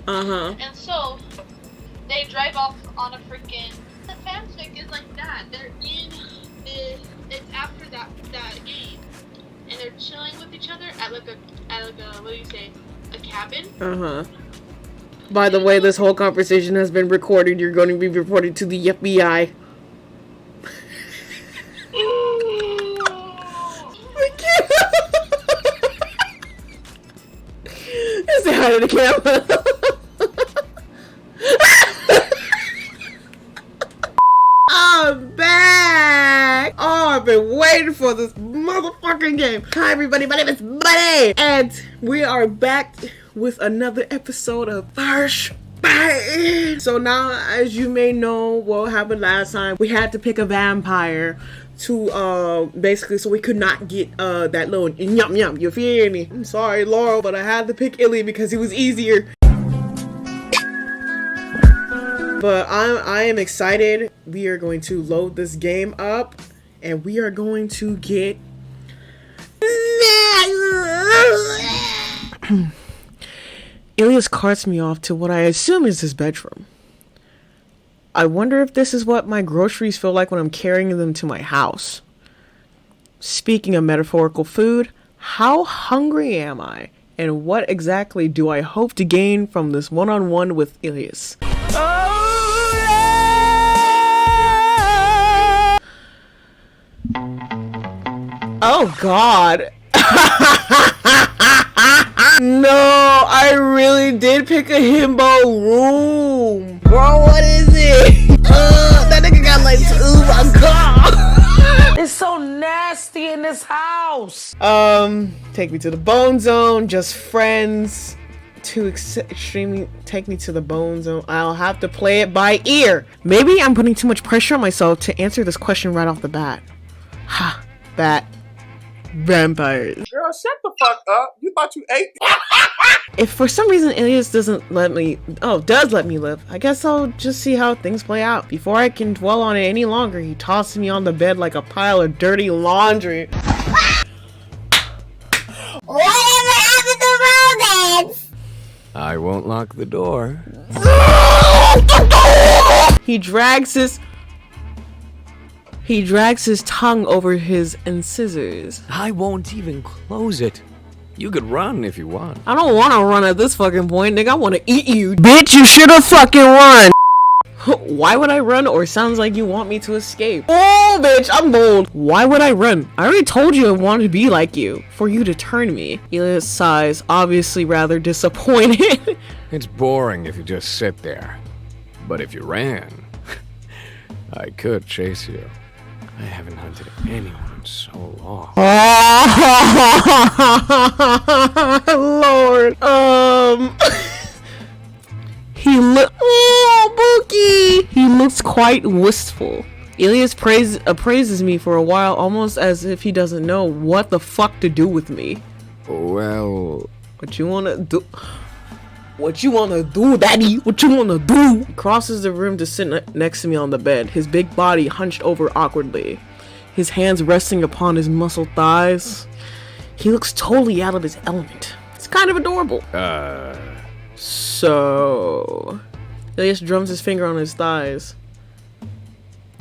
And so they drive off on a freaking. The fanfic is like that. They're in. It's after that game, and they're chilling with each other at like a what do you say? A cabin. By the way, this whole conversation has been recorded. You're going to be reported to the FBI. Say hi to the camera. I'm back. Oh, I've been waiting for this motherfucking game. Hi everybody, my name is Buddy, and we are back with another episode of First Bite. So now, as you may know, what happened last time, we had to pick a vampire to basically so we could not get that little yum yum, you feel me? I'm sorry, Laurel, but I had to pick Illy because he was easier. But I am excited. We are going to load this game up and we are going to get Ilias carts me off to what I assume is his bedroom. I wonder if this is what my groceries feel like when I'm carrying them to my house. Speaking of metaphorical food, how hungry am I? And what exactly do I hope to gain from this one-on-one with Ilias? Oh God. No, I really did pick a himbo room. Bro, what is it? That nigga got like, oh my God. It's so nasty in this house. Take me to the bone zone, just friends. Too extremely take me to the bone zone. I'll have to play it by ear. Maybe I'm putting too much pressure on myself to answer this question right off the bat. Ha, bat. Vampires. Girl, shut the fuck up. You thought you ate? If for some reason Ilias does let me live, I guess I'll just see how things play out. Before I can dwell on it any longer, he tosses me on the bed like a pile of dirty laundry. Whatever happened to romance? I won't lock the door. He drags his tongue over his incisors. I won't even close it. You could run if you want. I don't want to run at this fucking point, nigga. I want to eat you. Bitch, you should have fucking run. Why would I run? Or sounds like you want me to escape. Oh, bitch, I'm bold. Why would I run? I already told you I wanted to be like you. For you to turn me. Ilias sighs, obviously rather disappointed. It's boring if you just sit there. But if you ran, I could chase you. I haven't hunted anyone in so long. Lord. He looks quite wistful. Ilias appraises me for a while, almost as if he doesn't know what the fuck to do with me. Well, what you wanna do? What you wanna do, daddy? What you wanna do? He crosses the room to sit next to me on the bed, his big body hunched over awkwardly, his hands resting upon his muscled thighs. He looks totally out of his element. It's kind of adorable. So Ilias drums his finger on his thighs.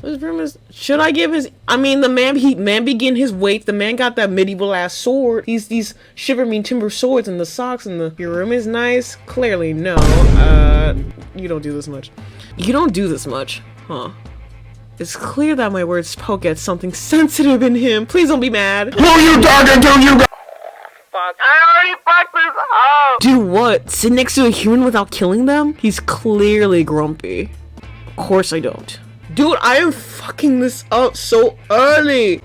His room is. Should I give his? I mean, the man began his weight. The man got that medieval ass sword. These shiver me timber swords and the socks and the. Your room is nice. Clearly, no. You don't do this much. You don't do this much, huh? It's clear that my words poke at something sensitive in him. Please don't be mad. Who you talking to, you? Fuck. I already fucked this up. Do what? Sit next to a human without killing them? He's clearly grumpy. Of course I don't. Dude, I am fucking this up so early.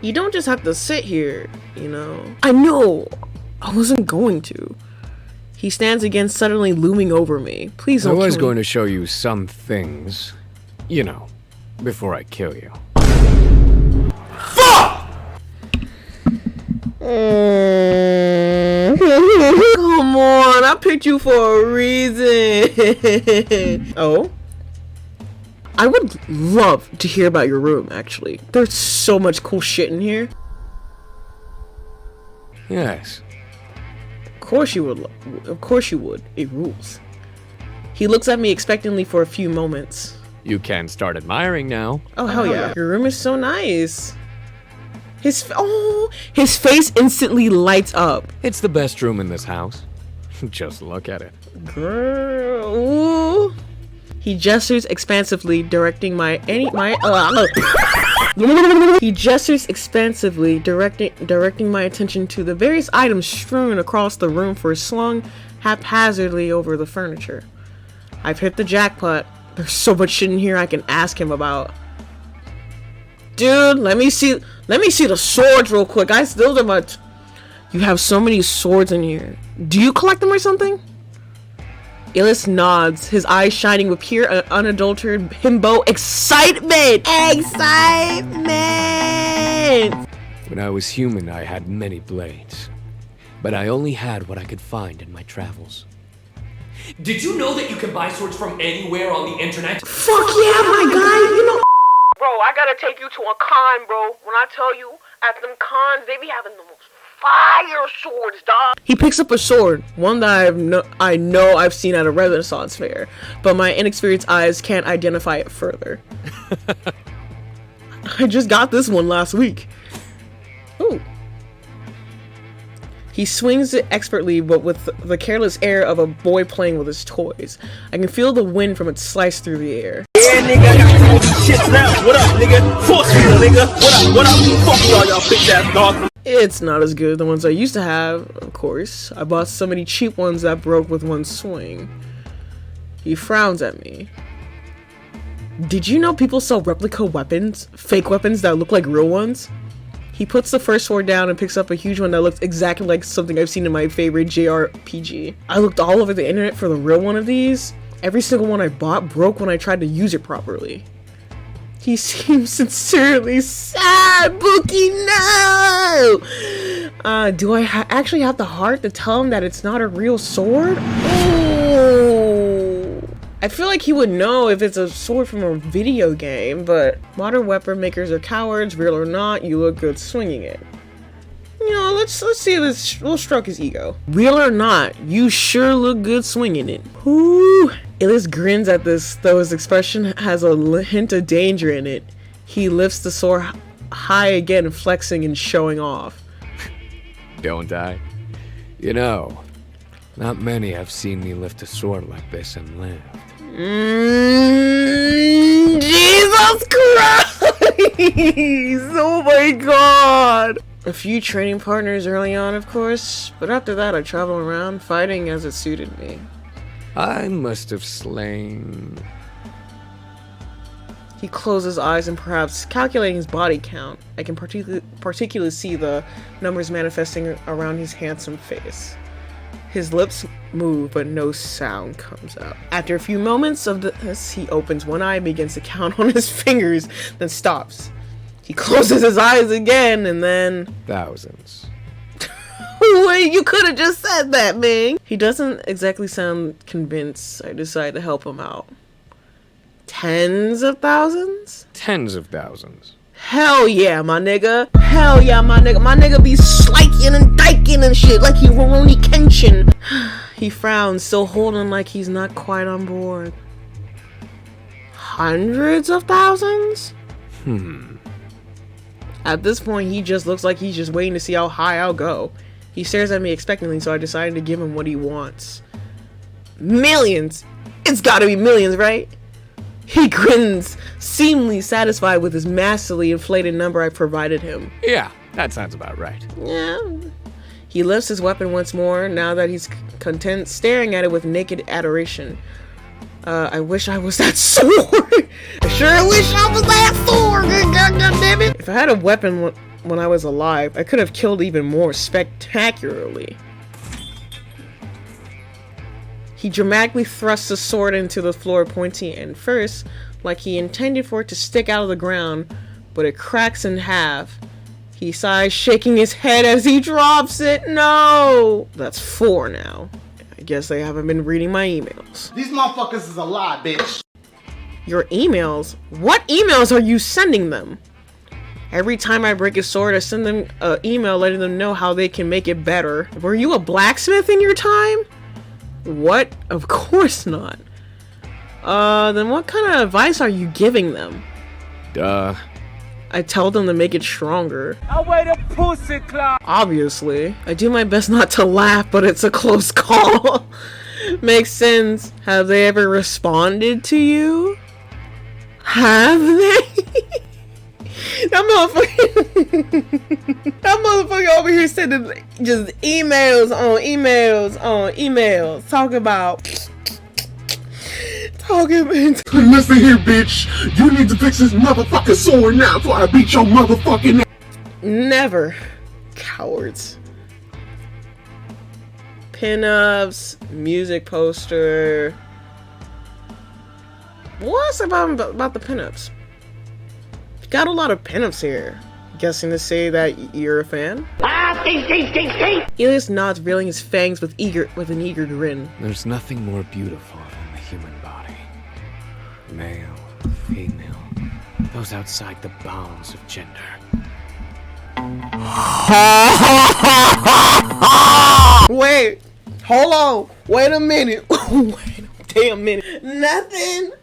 You don't just have to sit here, you know. I know. I wasn't going to. He stands again, suddenly looming over me. Please don't. I was going to show you some things, you know, before I kill you. Fuck! Come on, I picked you for a reason. Oh? I would love to hear about your room, actually. There's so much cool shit in here. Yes. Of course you would. Of course you would. It rules. He looks at me expectantly for a few moments. You can start admiring now. Oh, hell yeah. Your room is so nice. His face instantly lights up. It's the best room in this house. Just look at it. Girl. Ooh. He gestures expansively, directing my attention to the various items strewn across the room for slung haphazardly over the furniture. I've hit the jackpot. There's so much shit in here I can ask him about. Dude, let me see the swords real quick. You have so many swords in here. Do you collect them or something? Illis nods, his eyes shining with pure unadulterated himbo excitement. When I was human, I had many blades. But I only had what I could find in my travels. Did you know that you can buy swords from anywhere on the internet? Fuck yeah, my guy, you know. Bro, I gotta take you to a con, bro. When I tell you, at them cons, they be having the most fire swords, dog. He picks up a sword, one that I know I've seen at a Renaissance fair, but my inexperienced eyes can't identify it further. I just got this one last week. Ooh. He swings it expertly, but with the careless air of a boy playing with his toys. I can feel the wind from its slice through the air. Yeah, nigga, shit now. What up, nigga? Force me, nigga. What up? Fuck y'all bitch ass dog. It's not as good as the ones I used to have, of course. I bought so many cheap ones that broke with one swing. He frowns at me. Did you know people sell replica weapons? Fake weapons that look like real ones? He puts the first sword down and picks up a huge one that looks exactly like something I've seen in my favorite JRPG. I looked all over the internet for the real one of these. Every single one I bought broke when I tried to use it properly. He seems sincerely sad, Bookie, no! Do I actually have the heart to tell him that it's not a real sword? Oh! I feel like he would know if it's a sword from a video game, but modern weapon makers are cowards, real or not, you look good swinging it. You know, let's see if this will stroke his ego. Real or not, you sure look good swinging it. Whoo! Illis grins at this, though his expression has a hint of danger in it. He lifts the sword high again, flexing and showing off. Don't I? You know, not many have seen me lift a sword like this and laughed. Jesus Christ! Oh my god! A few training partners early on, of course, but after that I traveled around fighting as it suited me. I must have slain... He closes his eyes and perhaps calculating his body count. I can particularly see the numbers manifesting around his handsome face. His lips move, but no sound comes out. After a few moments of this, he opens one eye and begins to count on his fingers, then stops. He closes his eyes again, and then... Thousands. Wait, you could have just said that, man. He doesn't exactly sound convinced. I decide to help him out. Tens of thousands? Tens of thousands. Hell yeah, my nigga. Hell yeah, my nigga. My nigga be sliking and diking and shit like he Rurouni Kenshin. He frowns, still holding like he's not quite on board. Hundreds of thousands? At this point, he just looks like he's just waiting to see how high I'll go. He stares at me expectantly, so I decided to give him what he wants. Millions! It's gotta be millions, right? He grins, seemingly satisfied with his massively inflated number I provided him. Yeah, that sounds about right. Yeah. He lifts his weapon once more, now that he's content, staring at it with naked adoration. I wish I was that sword. I sure wish I was that sword. God damn it. If I had a weapon when I was alive, I could have killed even more spectacularly. He dramatically thrusts the sword into the floor, pointing end first, like he intended for it to stick out of the ground, but it cracks in half. He sighs, shaking his head as he drops it. No! That's 4 now. I guess I haven't been reading my emails. These motherfuckers is a lie, bitch. Your emails? What emails are you sending them? Every time I break a sword, I send them an email letting them know how they can make it better. Were you a blacksmith in your time? What? Of course not. Then what kind of advice are you giving them? Duh. I tell them to make it stronger. I wear the pussy clock. Obviously. I do my best not to laugh, but it's a close call. Makes sense. Have they ever responded to you? Have they? That motherfucker over here sending just emails on emails on emails. Talking. Listen here, bitch. You need to fix this motherfucking sword now before I beat your motherfucking ass. Never. Cowards. Pinups, music poster. What's about the pinups? Got a lot of pinups here. Guessing to say that you're a fan? Elias nods, revealing his fangs with an eager grin. There's nothing more beautiful than the human body. Male, female, those outside the bounds of gender. Wait, hold on. Wait a minute. Wait a damn minute. Nothing.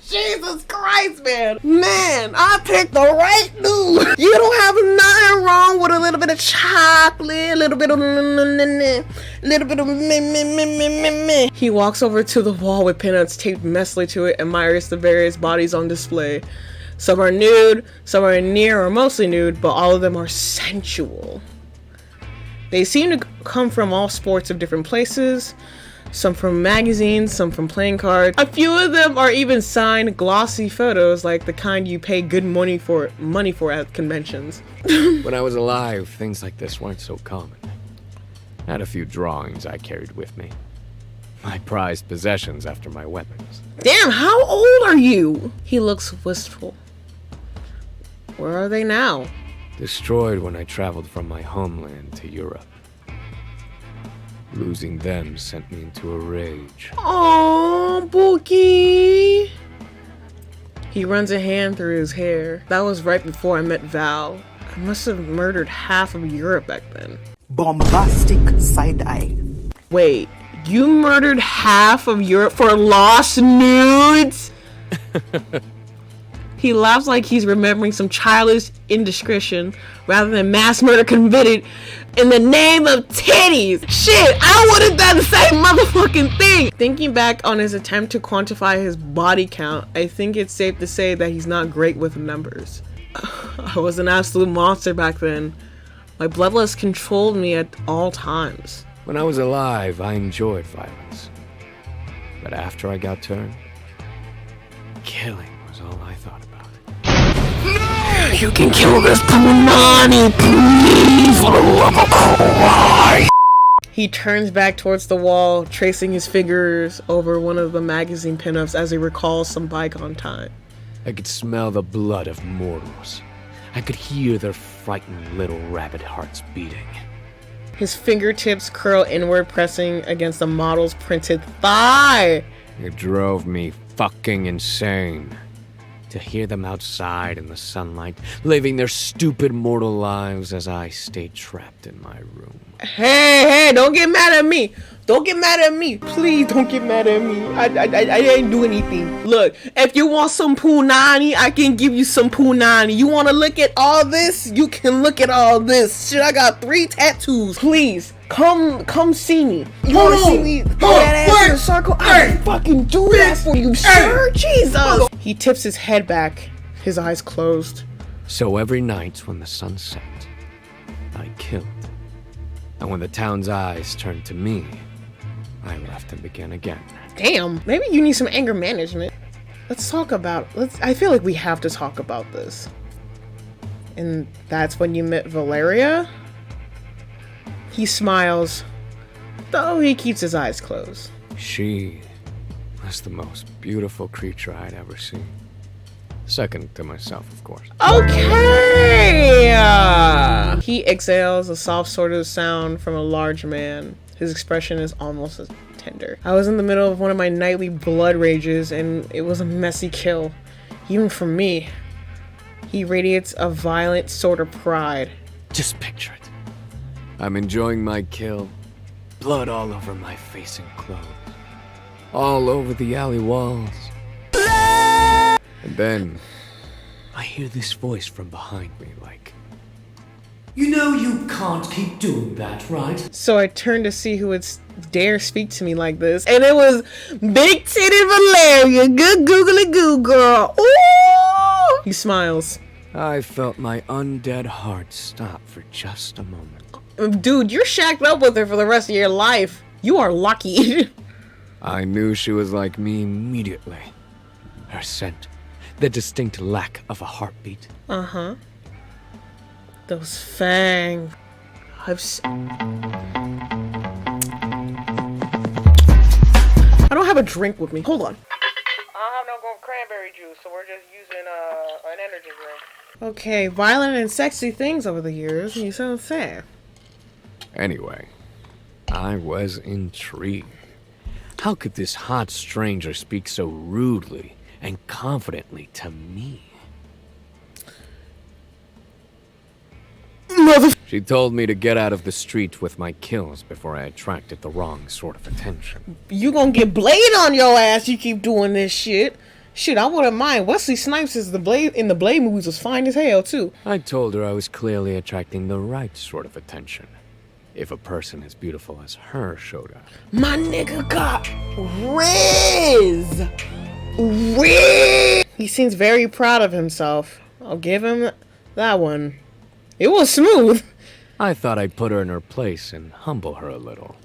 Jesus Christ, man. Man, I picked the right dude. You don't have nothing wrong with a little bit of chocolate, a little bit of me. He walks over to the wall with pinups taped messily to it, admires the various bodies on display. Some are nude, some are near or mostly nude, but all of them are sensual. They seem to come from all sports of different places. Some from magazines, some from playing cards. A few of them are even signed glossy photos like the kind you pay good money for at conventions. When I was alive, things like this weren't so common. I had a few drawings I carried with me. My prized possessions after my weapons. Damn, how old are you? He looks wistful. Where are they now? Destroyed when I traveled from my homeland to Europe. Losing them sent me into a rage. Aww, Bookie. He runs a hand through his hair. That was right before I met Val. I must have murdered half of Europe back then. Bombastic side eye. Wait, you murdered half of Europe for lost nudes? He laughs like he's remembering some childish indiscretion rather than mass murder committed in the name of titties. Shit, I would have done the same motherfucking thing. Thinking back on his attempt to quantify his body count, I think it's safe to say that he's not great with numbers. I was an absolute monster back then. My bloodlust controlled me at all times. When I was alive, I enjoyed violence. But after I got turned, killing was all I thought about. No! You can kill this punani, please, for the love of Christ! He turns back towards the wall, tracing his fingers over one of the magazine pinups as he recalls some bygone time. I could smell the blood of mortals. I could hear their frightened little rabbit hearts beating. His fingertips curl inward, pressing against the model's printed thigh. It drove me fucking insane. To hear them outside in the sunlight, living their stupid mortal lives as I stayed trapped in my room. Hey, don't get mad at me. Don't get mad at me. Please don't get mad at me. I didn't do anything. Look, if you want some punani, I can give you some punani. You want to look at all this? You can look at all this. Shit, I got 3 tattoos. Please, come see me. You want to see me throw that ass in a circle? I can fucking do that for you, sir. Jesus. He tips his head back, his eyes closed. So every night when the sun set, I killed. And when the town's eyes turned to me, I left and began again. Damn, maybe you need some anger management. Let's talk about, I feel like we have to talk about this. And that's when you met Valeria? He smiles, though he keeps his eyes closed. She was the most beautiful creature I'd ever seen. Second to myself, of course. Okay! He exhales a soft sort of sound from a large man. His expression is almost as tender. I was in the middle of one of my nightly blood rages, and it was a messy kill. Even from me, he radiates a violent sort of pride. Just picture it. I'm enjoying my kill. Blood all over my face and clothes. All over the alley walls. And then, I hear this voice from behind me like, You know you can't keep doing that, right? So I turned to see who would dare speak to me like this, and it was Big Titty Valeria. Good googly goo girl. Ooh! He smiles. I felt my undead heart stop for just a moment. Dude, you're shacked up with her for the rest of your life. You are lucky. I knew she was like me immediately. Her scent, the distinct lack of a heartbeat. Uh-huh. Those fangs. I don't have a drink with me. Hold on. I don't have no cranberry juice, so we're just using an energy drink. Okay, violent and sexy things over the years. You so say. Anyway, I was intrigued. How could this hot stranger speak so rudely and confidently to me? She told me to get out of the street with my kills before I attracted the wrong sort of attention. You gonna get Blade on your ass, you keep doing this shit. Shit, I wouldn't mind. Wesley Snipes is the Blade in the Blade movies was fine as hell too. I told her I was clearly attracting the right sort of attention. If a person as beautiful as her showed up. My nigga got Riz! Riz! He seems very proud of himself. I'll give him that one. It was smooth. I thought I'd put her in her place and humble her a little.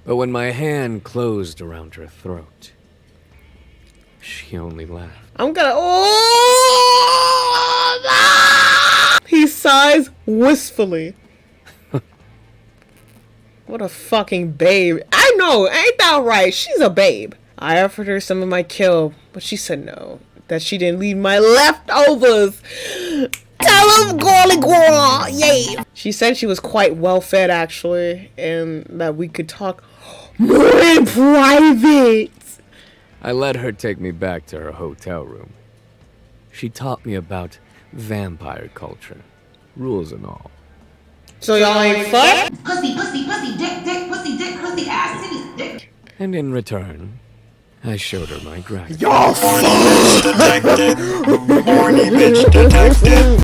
But when my hand closed around her throat, she only laughed. I'm gonna. Oh! Ah! He sighs wistfully. What a fucking babe. I know, ain't that right? She's a babe. I offered her some of my kill, but she said no. That she didn't leave my leftovers. Tell him, girly girl, yay. She said she was quite well fed, actually, and that we could talk more in private. I let her take me back to her hotel room. She taught me about vampire culture, rules and all. So y'all ain't fuck? Pussy, pussy, pussy, dick, dick, pussy, dick, pussy, ass, titties, dick. And in return, I showed her my gratitude.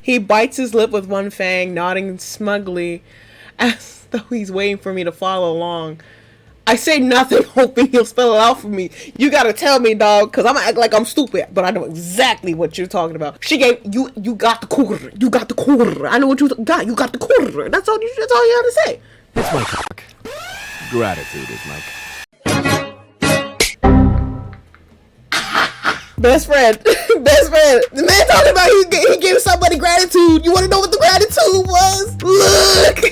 He bites his lip with one fang, nodding smugly as though he's waiting for me to follow along. I say nothing, hoping he'll spell it out for me. You gotta tell me, dog, because I'm gonna act like I'm stupid, but I know exactly what you're talking about. She gave you got the quarter. You got the quarter. I know what you got. You got the quarter. That's all you have to say. It's my cock. Gratitude is my cock. Best friend. Best friend. The man talking about he gave somebody gratitude. You want to know what the gratitude was? Look.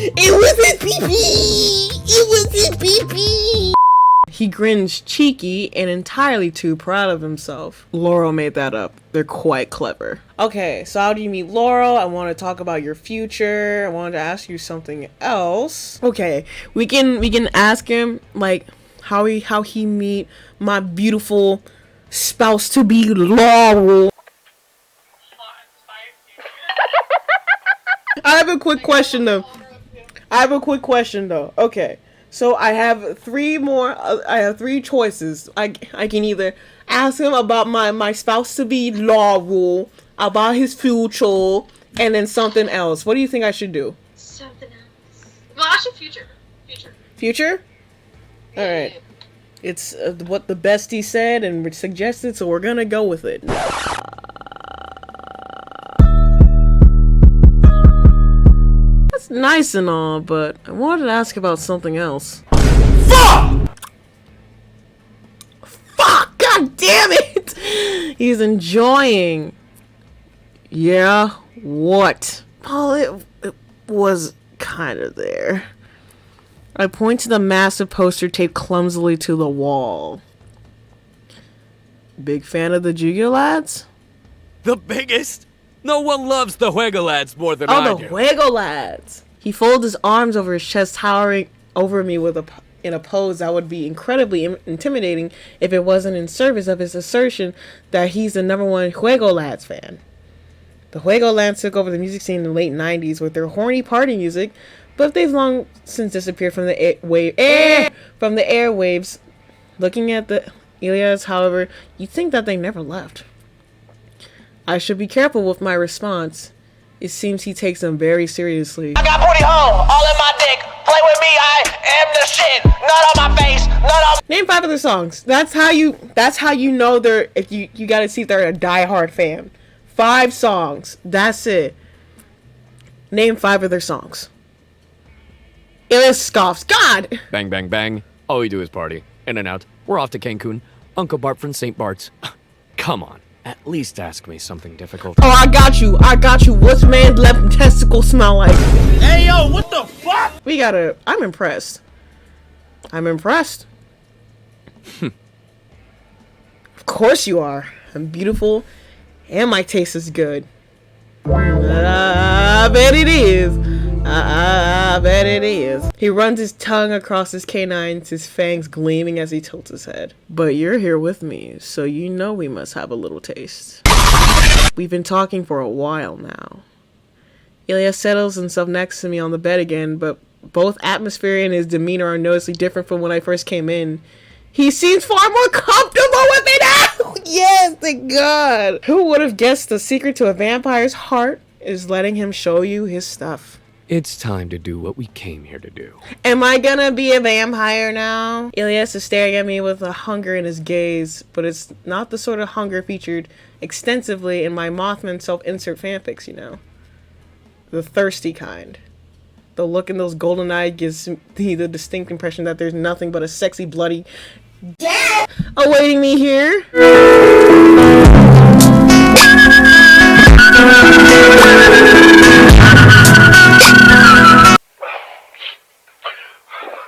It was his pee-pee. It was his pee-pee. He grins cheeky and entirely too proud of himself. Laurel made that up. They're quite clever. Okay, so how do you meet Laurel? I want to talk about your future. I wanted to ask you something else. Okay, we can ask him like how he meet my beautiful spouse to be Laurel. I have a quick question though. Okay. So I have three choices. I can either ask him about my spouse to be Laurel, about his future, and then something else. What do you think I should do? Something else. Well, actually, future. Future? All right. It's what the bestie said and suggested, so we're gonna go with it. That's nice and all, but I wanted to ask about something else. Fuck! God damn it! He's enjoying. Yeah, what? Oh, it was kind of there. I point to the massive poster taped clumsily to the wall. Big fan of the Junior Lads? The biggest? No one loves the Juego Lads more than I do. Oh, the Juego Lads! He folds his arms over his chest, towering over me in a pose that would be incredibly intimidating if it wasn't in service of his assertion that he's the #1 Juego Lads fan. The Juego Lads took over the music scene in the late 90s with their horny party music, but they've long since disappeared from the airwaves. Looking at the Ilias, however, you'd think that they never left. I should be careful with my response. It seems he takes them very seriously. I got booty hole, all in my dick. Play with me, I am the shit. Nut on my face, nut on. Name 5 of their songs. That's how you know they're, if you gotta see if they're a diehard fan. 5 songs. That's it. Name 5 of their songs. Ilias scoffs. God! Bang, bang, bang. All we do is party. In and out. We're off to Cancun. Uncle Bart from St. Bart's. Come on. At least ask me something difficult. Oh, I got you. What's man's left testicle smell like? Hey, yo, what the fuck? I'm impressed. Of course you are. I'm beautiful. And my taste is good. I bet it is. I bet it is. He runs his tongue across his canines, his fangs gleaming as he tilts his head. But you're here with me, so you know we must have a little taste. We've been talking for a while now. Ilias settles himself next to me on the bed again, but both atmosphere and his demeanor are noticeably different from when I first came in. He seems far more comfortable with me now! Yes, thank God! Who would have guessed the secret to a vampire's heart is letting him show you his stuff? It's time to do what we came here to do. Am I gonna be a vampire now? Ilias is staring at me with a hunger in his gaze, but it's not the sort of hunger featured extensively in my Mothman self-insert fanfics, you know. The thirsty kind. The look in those golden eyes gives me the distinct impression that there's nothing but a sexy, bloody death awaiting me here.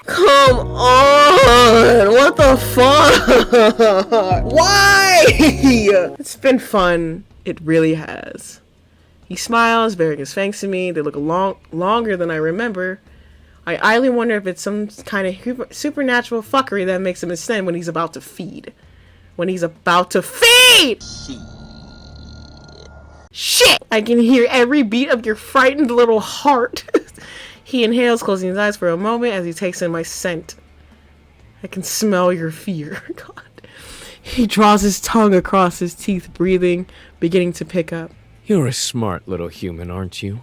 Come on! What the fuck? Why? It's been fun. It really has. He smiles, baring his fangs to me. They look longer than I remember. I idly wonder if it's some kind of supernatural fuckery that makes him ascend when he's about to feed. Shit! I can hear every beat of your frightened little heart. He inhales, closing his eyes for a moment as he takes in my scent. I can smell your fear. God. He draws his tongue across his teeth, breathing, beginning to pick up. You're a smart little human, aren't you?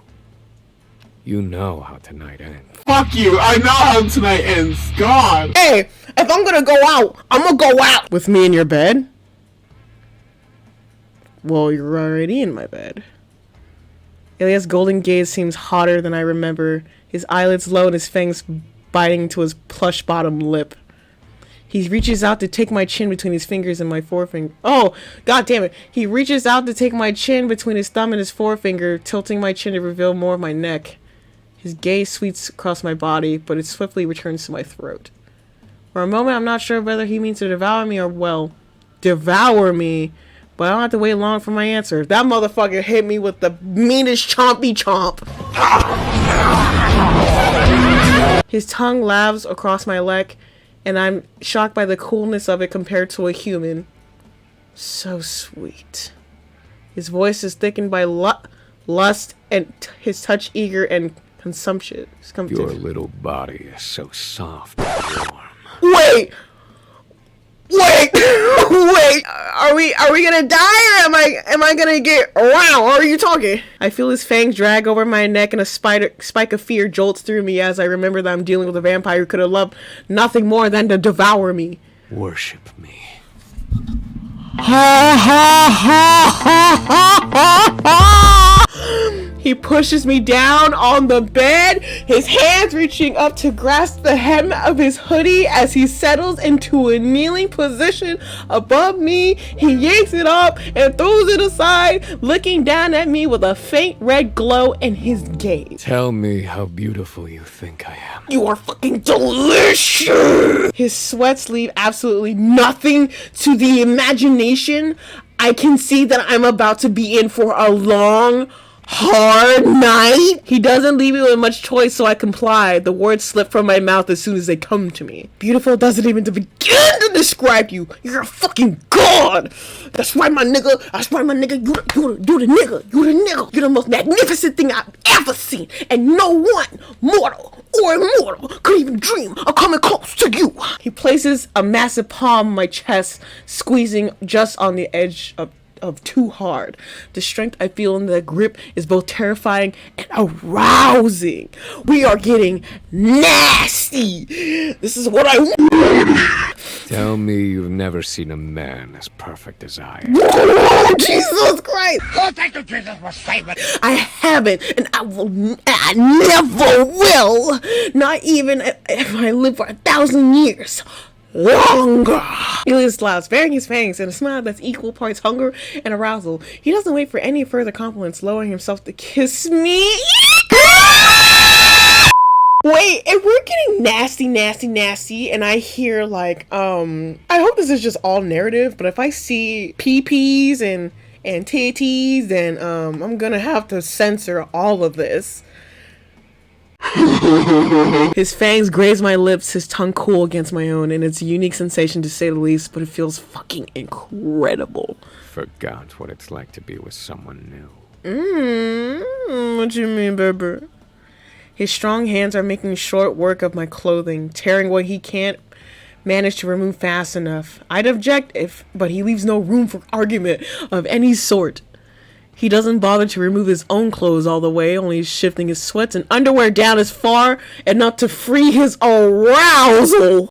You know how tonight ends. Fuck you, I know how tonight ends. God. Hey, if I'm gonna go out, I'm gonna go out. With me in your bed? Well, you're already in my bed. Ilias' golden gaze seems hotter than I remember. His eyelids low and his fangs biting into his plush bottom lip. He reaches out to take my chin between his fingers and my forefinger. Oh, god damn it. He reaches out to take my chin between his thumb and his forefinger, tilting my chin to reveal more of my neck. His gaze sweeps across my body, but it swiftly returns to my throat. For a moment, I'm not sure whether he means to devour me or, well, devour me. But I don't have to wait long for my answer. That motherfucker hit me with the meanest chompy chomp. His tongue lavs across my leg, and I'm shocked by the coolness of it compared to a human. So sweet. His voice is thickened by lust, and his touch eager and consumptive. Your little body is so soft and warm. Wait! Are we gonna die, or am I gonna get wow? Or are you talking? I feel his fangs drag over my neck, and a spike of fear jolts through me as I remember that I'm dealing with a vampire who could have loved nothing more than to devour me. Worship me. He pushes me down on the bed, his hands reaching up to grasp the hem of his hoodie as he settles into a kneeling position above me. He yanks it up and throws it aside, looking down at me with a faint red glow in his gaze. Tell me how beautiful you think I am. You are fucking delicious! His sweats leave absolutely nothing to the imagination. I can see that I'm about to be in for a long, hard night. He doesn't leave me with much choice, so I comply. The words slip from my mouth as soon as they come to me. Beautiful doesn't even begin to describe you. You're a fucking god. That's why my nigga, you're the nigga. You're the most magnificent thing I've ever seen. And no one, mortal or immortal, could even dream of coming close to you. He places a massive palm on my chest, squeezing just on the edge of too hard. The strength I feel in the grip is both terrifying and arousing. We are getting nasty. This is what I want. Tell me you've never seen a man as perfect as I am. Whoa, Jesus Christ. Oh, thank you, Jesus, for saving. I haven't, and I never will. Not even if I live for 1,000 years. Longer. Elias laughs, baring his fangs in a smile that's equal parts hunger and arousal. He doesn't wait for any further compliments, lowering himself to kiss me. Wait, if we're getting nasty, and I hear like, I hope this is just all narrative, but if I see PPs and titties, then I'm gonna have to censor all of this. His fangs graze my lips, his tongue cool against my own, and it's a unique sensation to say the least, but it feels fucking incredible. Forgot what it's like to be with someone new. What you mean, baby? His strong hands are making short work of my clothing, tearing what he can't manage to remove fast enough. I'd object but he leaves no room for argument of any sort. He doesn't bother to remove his own clothes all the way, only shifting his sweats and underwear down as far enough to free his arousal.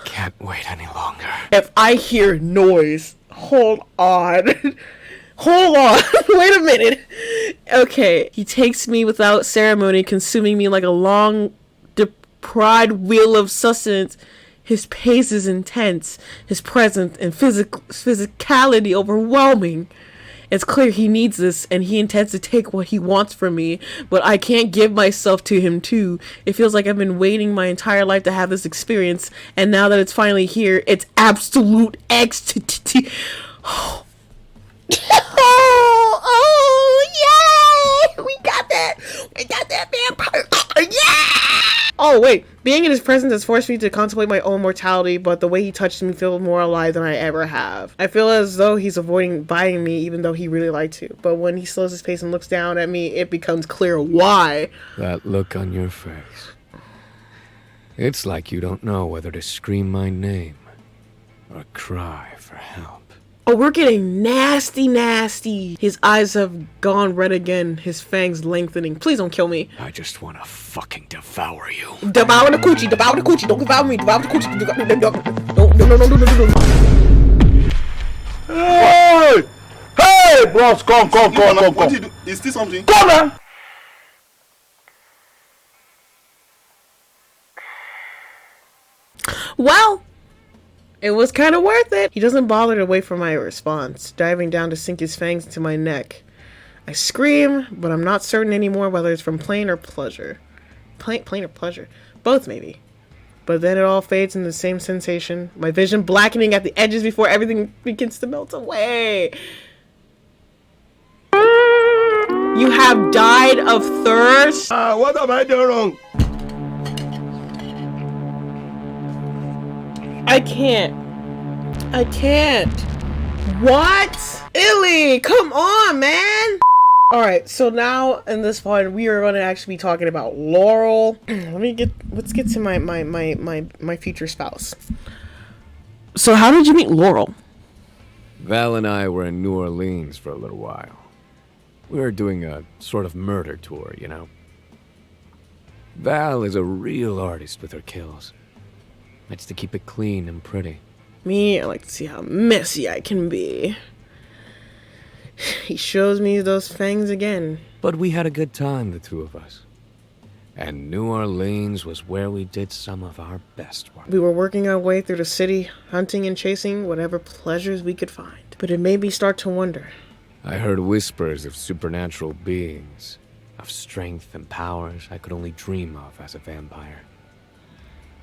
Can't wait any longer. If I hear noise, hold on. Wait a minute. Okay, he takes me without ceremony, consuming me like a long, deprived wheel of sustenance. His pace is intense, his presence and physicality overwhelming. It's clear he needs this, and he intends to take what he wants from me, but I can't give myself to him too. It feels like I've been waiting my entire life to have this experience, and now that it's finally here, it's absolute ecstasy. Oh, yay! We got that vampire. Yeah! Oh, wait. Being in his presence has forced me to contemplate my own mortality, but the way he touched me feels more alive than I ever have. I feel as though he's avoiding biting me, even though he really liked to. But when he slows his pace and looks down at me, it becomes clear why. That look on your face. It's like you don't know whether to scream my name or cry for help. Oh, we're getting nasty. His eyes have gone red again, his fangs lengthening. Please don't kill me. I just want to fucking devour you. Devour the coochie. Don't devour me. Devour the coochie. No. Hey, bros, come. What did you do? Is this something? Come on. Well, it was kind of worth it. He doesn't bother to wait for my response, diving down to sink his fangs into my neck. I scream, but I'm not certain anymore whether it's from pain or pleasure. Pain or pleasure. Both, maybe. But then it all fades in the same sensation, my vision blackening at the edges before everything begins to melt away. You have died of thirst? What have I done wrong? I can't. What? Illy, come on, man. Alright, so now in this part we are going to actually be talking about Laurel. Let's get to my future spouse. So how did you meet Laurel? Val and I were in New Orleans for a little while. We were doing a sort of murder tour, you know. Val is a real artist with her kills. Likes to keep it clean and pretty. Me, I like to see how messy I can be. He shows me those fangs again. But we had a good time, the two of us. And New Orleans was where we did some of our best work. We were working our way through the city, hunting and chasing whatever pleasures we could find. But it made me start to wonder. I heard whispers of supernatural beings, of strength and powers I could only dream of as a vampire.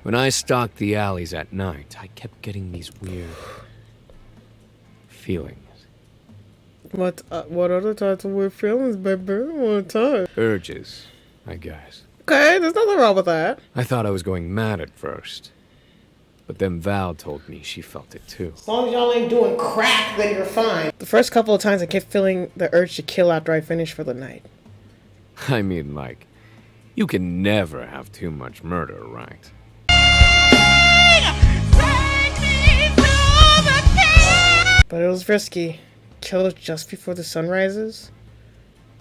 When I stalked the alleys at night, I kept getting these weird feelings. What other types of weird feelings, baby? What time? Urges, I guess. Okay, there's nothing wrong with that. I thought I was going mad at first. But then Val told me she felt it too. As long as y'all ain't doing crack, then you're fine. The first couple of times I kept feeling the urge to kill after I finished for the night. I mean, like, you can never have too much murder, right? But it was risky. Kills just before the sun rises.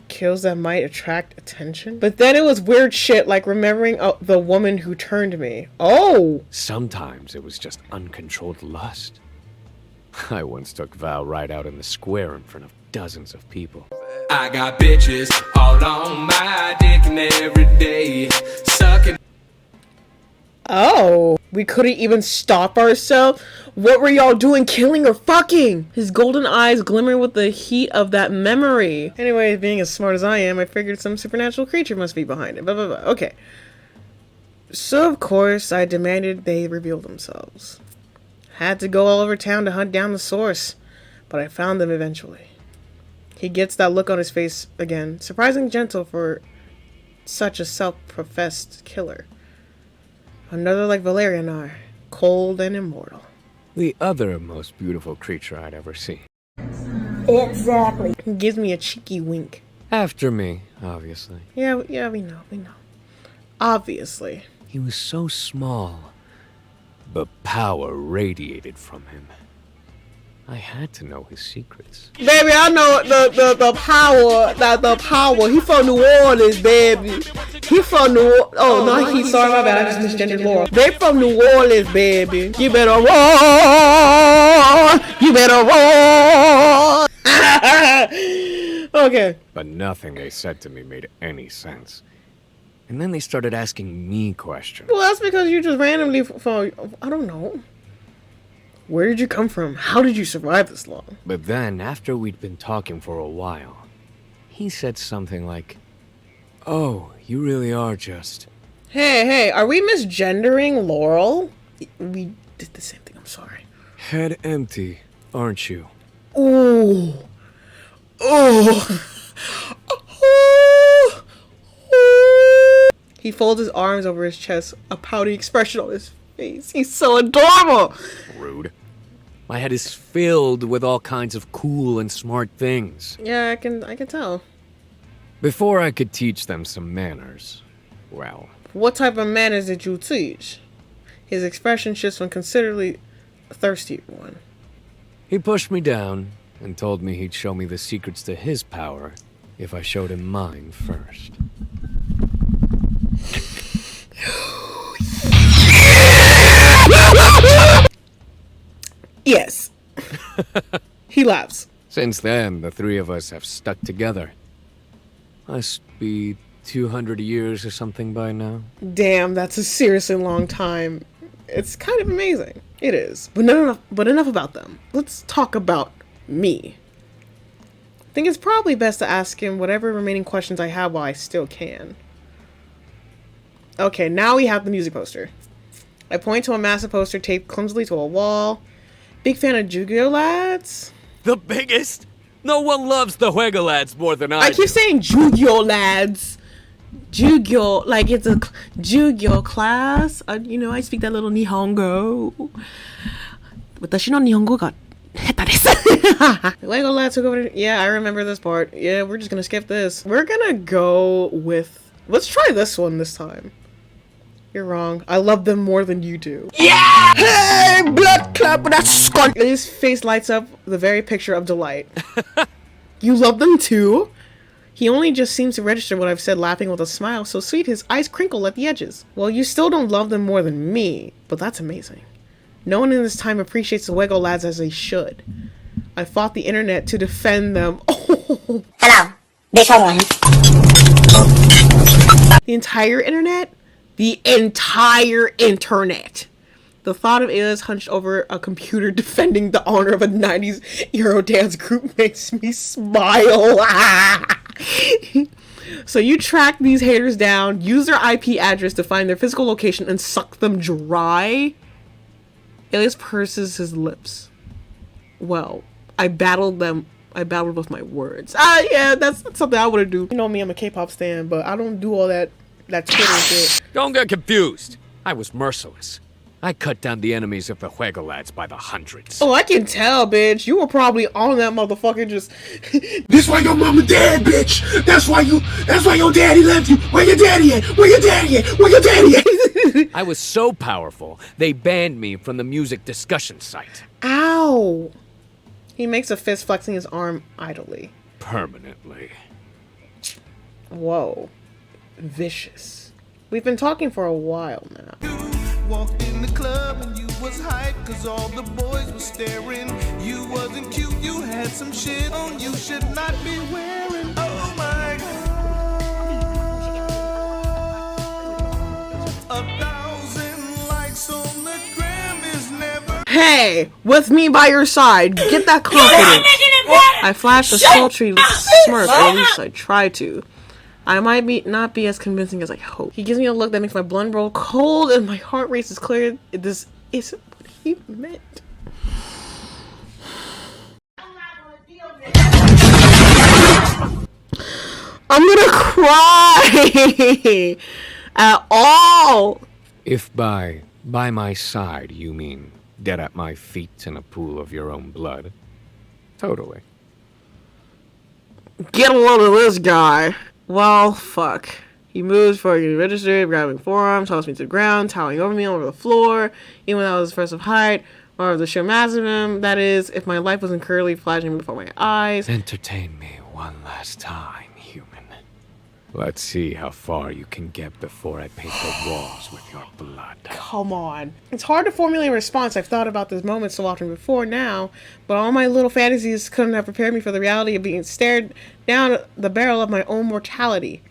Kills that might attract attention. But then it was weird shit like remembering the woman who turned me. Oh! Sometimes it was just uncontrolled lust. I once took Val right out in the square in front of dozens of people. I got bitches all on my dick and every day sucking. Oh, we couldn't even stop ourselves? What were y'all doing, killing or fucking? His golden eyes glimmer with the heat of that memory. Anyway, being as smart as I am, I figured some supernatural creature must be behind it. Blah, blah, blah. Okay. So, of course, I demanded they reveal themselves. Had to go all over town to hunt down the source, but I found them eventually. He gets that look on his face again, surprisingly gentle for such a self-professed killer. Another like Valerian are, cold and immortal. The other most beautiful creature I'd ever seen. Exactly. He gives me a cheeky wink. After me, obviously. Yeah, we know. Obviously. He was so small, but power radiated from him. I had to know his secrets. Baby, I know the power. He from New Orleans, baby. He from New Orleans. Oh, no, sorry, my bad. I just misgendered Laura. They from New Orleans, baby. You better roll. You better roll. Okay. But nothing they said to me made any sense. And then they started asking me questions. Well, that's because you just randomly I don't know. Where did you come from? How did you survive this long? But then, after we'd been talking for a while, he said something like, "Oh, you really are just..." Hey, are we misgendering Laurel? We did the same thing, I'm sorry. Head empty, aren't you? Ooh. Oh. He folds his arms over his chest, a pouty expression on his face. He's so adorable. Rude. My head is filled with all kinds of cool and smart things. Yeah, I can tell. Before I could teach them some manners, well... What type of manners did you teach? His expression shifts from considerably a thirsty one. He pushed me down and told me he'd show me the secrets to his power if I showed him mine first. Yes. He laughs. Since then, the three of us have stuck together. Must be 200 years or something by now. Damn, that's a seriously long time. It's kind of amazing. It is. But enough about them. Let's talk about me. I think it's probably best to ask him whatever remaining questions I have while I still can. Okay, now we have the music poster. I point to a massive poster taped clumsily to a wall. Big fan of Yu-Gi-Oh lads. The biggest? No one loves the Juego lads more than I do. I keep saying Yu-Gi-Oh lads. Yu-Gi-Oh, like it's a Yu-Gi-Oh class. You know, I speak that little Nihongo. Watashi no Nihongo ga heta desu. Lego lads took over. Yeah, I remember this part. Yeah, we're just gonna skip this. We're gonna go with. Let's try this one this time. You're wrong. I love them more than you do. Yeah! Hey, blood club, that's scum. His face lights up the very picture of delight. You love them too? He only just seems to register what I've said, laughing with a smile so sweet his eyes crinkle at the edges. Well, you still don't love them more than me, but that's amazing. No one in this time appreciates the Wego lads as they should. I fought the internet to defend them. Oh. Hello. This one. The entire internet? The entire internet. The thought of aliens hunched over a computer defending the honor of a 90s Eurodance group makes me smile. So you track these haters down, use their IP address to find their physical location, and suck them dry? Alias purses his lips. Well, I battled them I battled with my words. Yeah, that's something I would do. You know me, I'm a K-pop stan, but I don't do all that Twitter shit. Don't get confused. I was merciless. I cut down the enemies of the Juego lads by the hundreds. Oh, I can tell, bitch. You were probably on that motherfucker just... This why your mama dead, bitch. That's why your daddy left you. Where your daddy at? Where your daddy at? Where your daddy at? I was so powerful, they banned me from the music discussion site. Ow. He makes a fist flexing his arm idly. Permanently. Whoa. Vicious. We've been talking for a while now. Walked in the club and you was hype cause all the boys were staring. You wasn't cute, you had some shit on you should not be wearing. Oh my God. 1,000 likes on the gram is never. Hey, with me by your side, get that confidence. I flashed a sultry smirk, or at least I try to. I might not be as convincing as I hope. He gives me a look that makes my blood roll cold and my heart races clear. This isn't what he meant. I'm gonna cry at all. If by my side you mean dead at my feet in a pool of your own blood, totally. Get a load of this guy. Well, fuck. He moves for getting registered, grabbing forearms, tossed me to the ground, towering over me over the floor, even when I was first of height, or the sheer mass of him, that is, if my life wasn't currently flashing before my eyes. Entertain me one last time, human. Let's see how far you can get before I paint the walls with your blood. Come on. It's hard to formulate a response. I've thought about this moment so often before now, but all my little fantasies couldn't have prepared me for the reality of being stared down the barrel of my own mortality.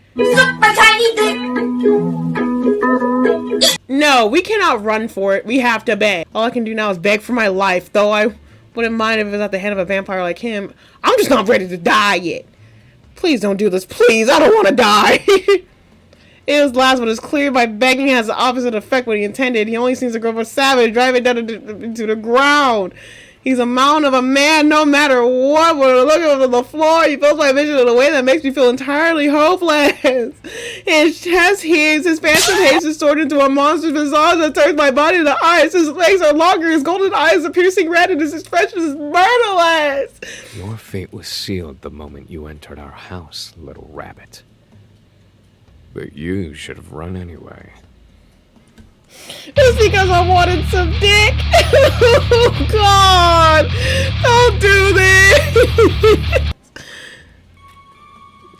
No, we cannot run for it. We have to beg. All I can do now is beg for my life, though I wouldn't mind if it was at the hand of a vampire like him. I'm just not ready to die yet. Please don't do this. Please, I don't want to die. It was last, but it's clear by begging has the opposite effect what he intended. He only seems to grow more savage, driving down into the ground. He's a mountain of a man no matter what. When I look over the floor, he fills my vision in a way that makes me feel entirely hopeless. His chest heaves, his phantom haze is stored into a monstrous visage that turns my body to ice. His legs are longer, his golden eyes are piercing red, and his expression is murderous. Your fate was sealed the moment you entered our house, little rabbit. But you should have run anyway. It's because I wanted some dick. Oh, God. Don't do this.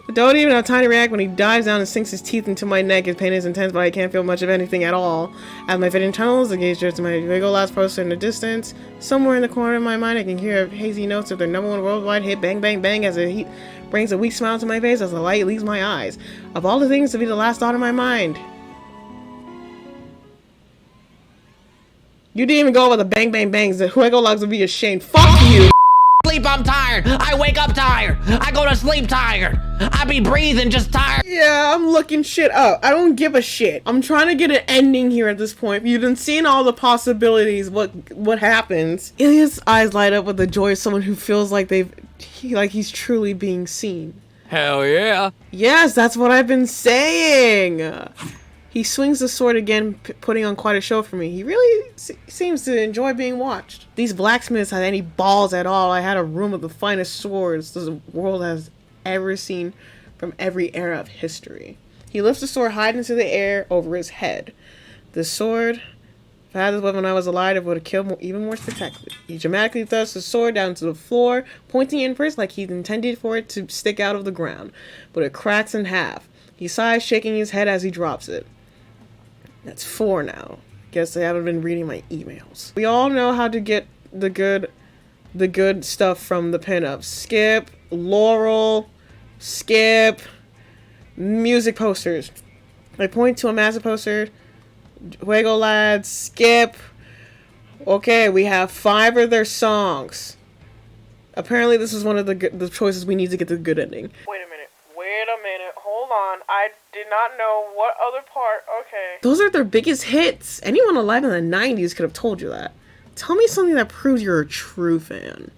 I don't even have time to react when he dives down and sinks his teeth into my neck. His pain is intense, but I can't feel much of anything at all. As my fitting tunnels, the gaze drifts to my Lego last poster in the distance. Somewhere in the corner of my mind, I can hear hazy notes of their #1 worldwide hit, bang, bang, bang, as the heat brings a weak smile to my face as the light leaves my eyes. Of all the things to be the last thought in my mind. You didn't even go with the bang bang bangs. The Juego logs would be ashamed. Fuck you. Sleep, I'm tired. I wake up tired. I go to sleep tired. I be breathing just tired. Yeah, I'm looking shit up. I don't give a shit. I'm trying to get an ending here at this point. You've been seeing all the possibilities. What happens? Ilya's eyes light up with the joy of someone who feels like he's truly being seen. Hell yeah. Yes, that's what I've been saying. He swings the sword again, putting on quite a show for me. He really seems to enjoy being watched. These blacksmiths had any balls at all. I had a room of the finest swords the world has ever seen from every era of history. He lifts the sword high into the air over his head. The sword, if I had this weapon when I was alive, it would have killed even more spectacularly. He dramatically thrusts the sword down to the floor, pointing inwards like he intended for it to stick out of the ground. But it cracks in half. He sighs, shaking his head as he drops it. That's 4 now. Guess I haven't been reading my emails. We all know how to get the good stuff from the pinups. Skip, Laurel, Skip, music posters. I point to a massive poster. Juego lads, Skip. Okay, we have 5 of their songs. Apparently this is one of the choices we need to get the good ending. Wait a minute, hold on. I did not know what other part. Okay. Those are their biggest hits. Anyone alive in the 90s could have told you that. Tell me something that proves you're a true fan.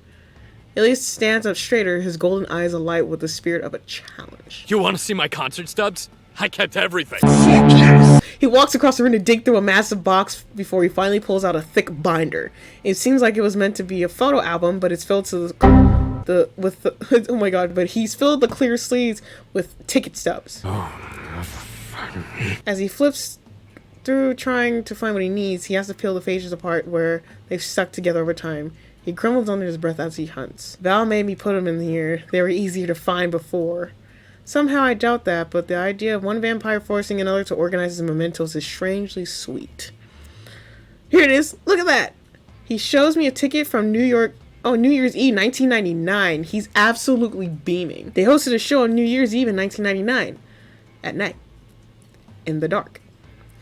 Ilias stands up straighter, his golden eyes alight with the spirit of a challenge. You want to see my concert stubs? I kept everything. He walks across the room to dig through a massive box before he finally pulls out a thick binder. It seems like it was meant to be a photo album, but it's filled to oh my god, but he's filled the clear sleeves with ticket stubs. As he flips through trying to find what he needs, he has to peel the pages apart where they've stuck together over time. He grumbles under his breath as he hunts. Val made me put them in here. They were easier to find before. Somehow I doubt that, but the idea of one vampire forcing another to organize his mementos is strangely sweet. Here it is. Look at that. He shows me a ticket from New Year's Eve 1999. He's absolutely beaming. They hosted a show on New Year's Eve in 1999. At night. In the dark.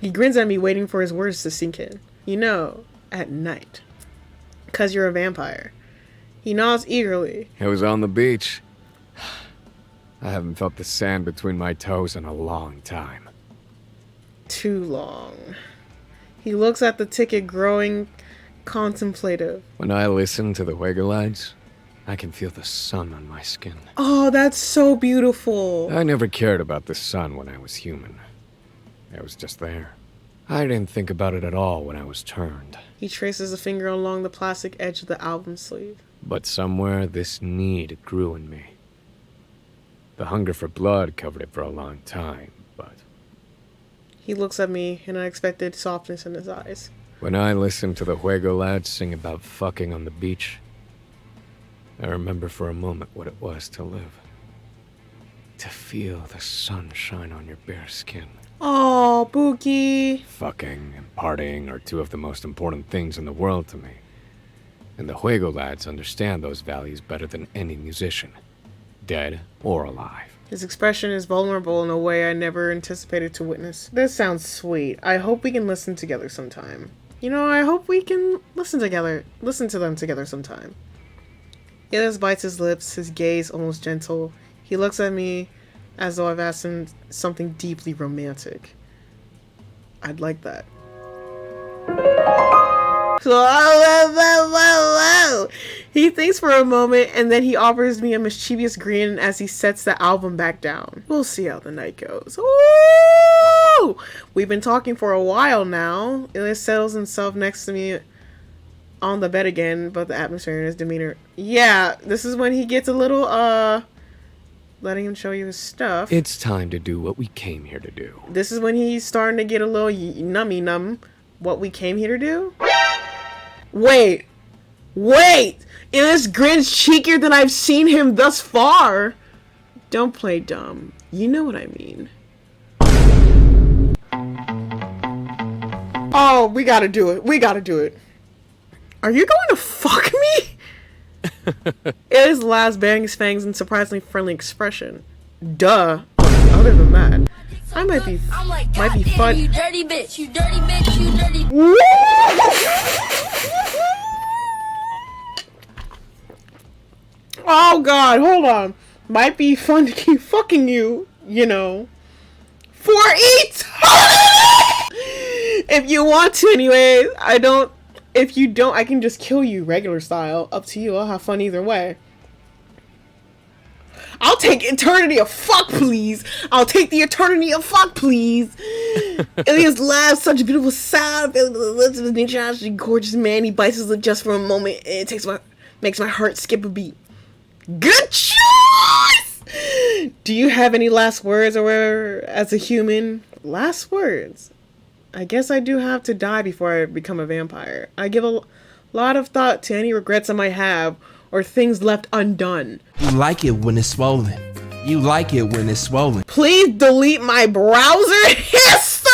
He grins at me, waiting for his words to sink in. You know, at night. 'Cause you're a vampire. He nods eagerly. It was on the beach. I haven't felt the sand between my toes in a long time. Too long. He looks at the ticket, growing contemplative. When I listen to the Juego lads, I can feel the sun on my skin. Oh, that's so beautiful. I never cared about the sun when I was human. It was just there. I didn't think about it at all when I was turned. He traces a finger along the plastic edge of the album sleeve. But somewhere this need grew in me. The hunger for blood covered it for a long time, but... He looks at me, an unexpected softness in his eyes. When I listened to the Juego lads sing about fucking on the beach, I remember for a moment what it was to live. To feel the sun shine on your bare skin. Oh, Pookie. Fucking and partying are two of the most important things in the world to me. And the Juego lads understand those values better than any musician. Dead or alive. His expression is vulnerable in a way I never anticipated to witness. This sounds sweet. I hope we can listen together sometime. You know, I hope we can listen to them together sometime. Ilias bites his lips, his gaze almost gentle. He looks at me as though I've asked him something deeply romantic. I'd like that. Whoa. He thinks for a moment and then he offers me a mischievous grin as he sets the album back down. We'll see how the night goes. Ooh! We've been talking for a while now. Ilias settles himself next to me on the bed again, but the atmosphere and his demeanor. Yeah, this is when he gets a little, letting him show you his stuff. It's time to do what we came here to do. This is when he's starting to get a little nummy. What we came here to do? Wait! Ilias grins cheekier than I've seen him thus far. Don't play dumb. You know what I mean. Oh, we gotta do it. Are you going to fuck me? Ilias laughs, baring his fangs in surprisingly friendly expression. Duh. Other than that, I might be fun. You dirty bitch, you dirty bitch, you dirty. Oh god, hold on. Might be fun to keep fucking you, you know. For eternity! If you want to, anyway. If you don't, I can just kill you regular style. Up to you. I'll have fun either way. I'll take eternity of fuck, please. I'll take the eternity of fuck, please. Ilias laughs, such a beautiful sound. Feeling the lips of his naturally gorgeous man. He bites his lip just for a moment, and it makes my heart skip a beat. Good choice! Do you have any last words or as a human? Last words? I guess I do have to die before I become a vampire. I give a lot of thought to any regrets I might have or things left undone. You like it when it's swollen. Please delete my browser history!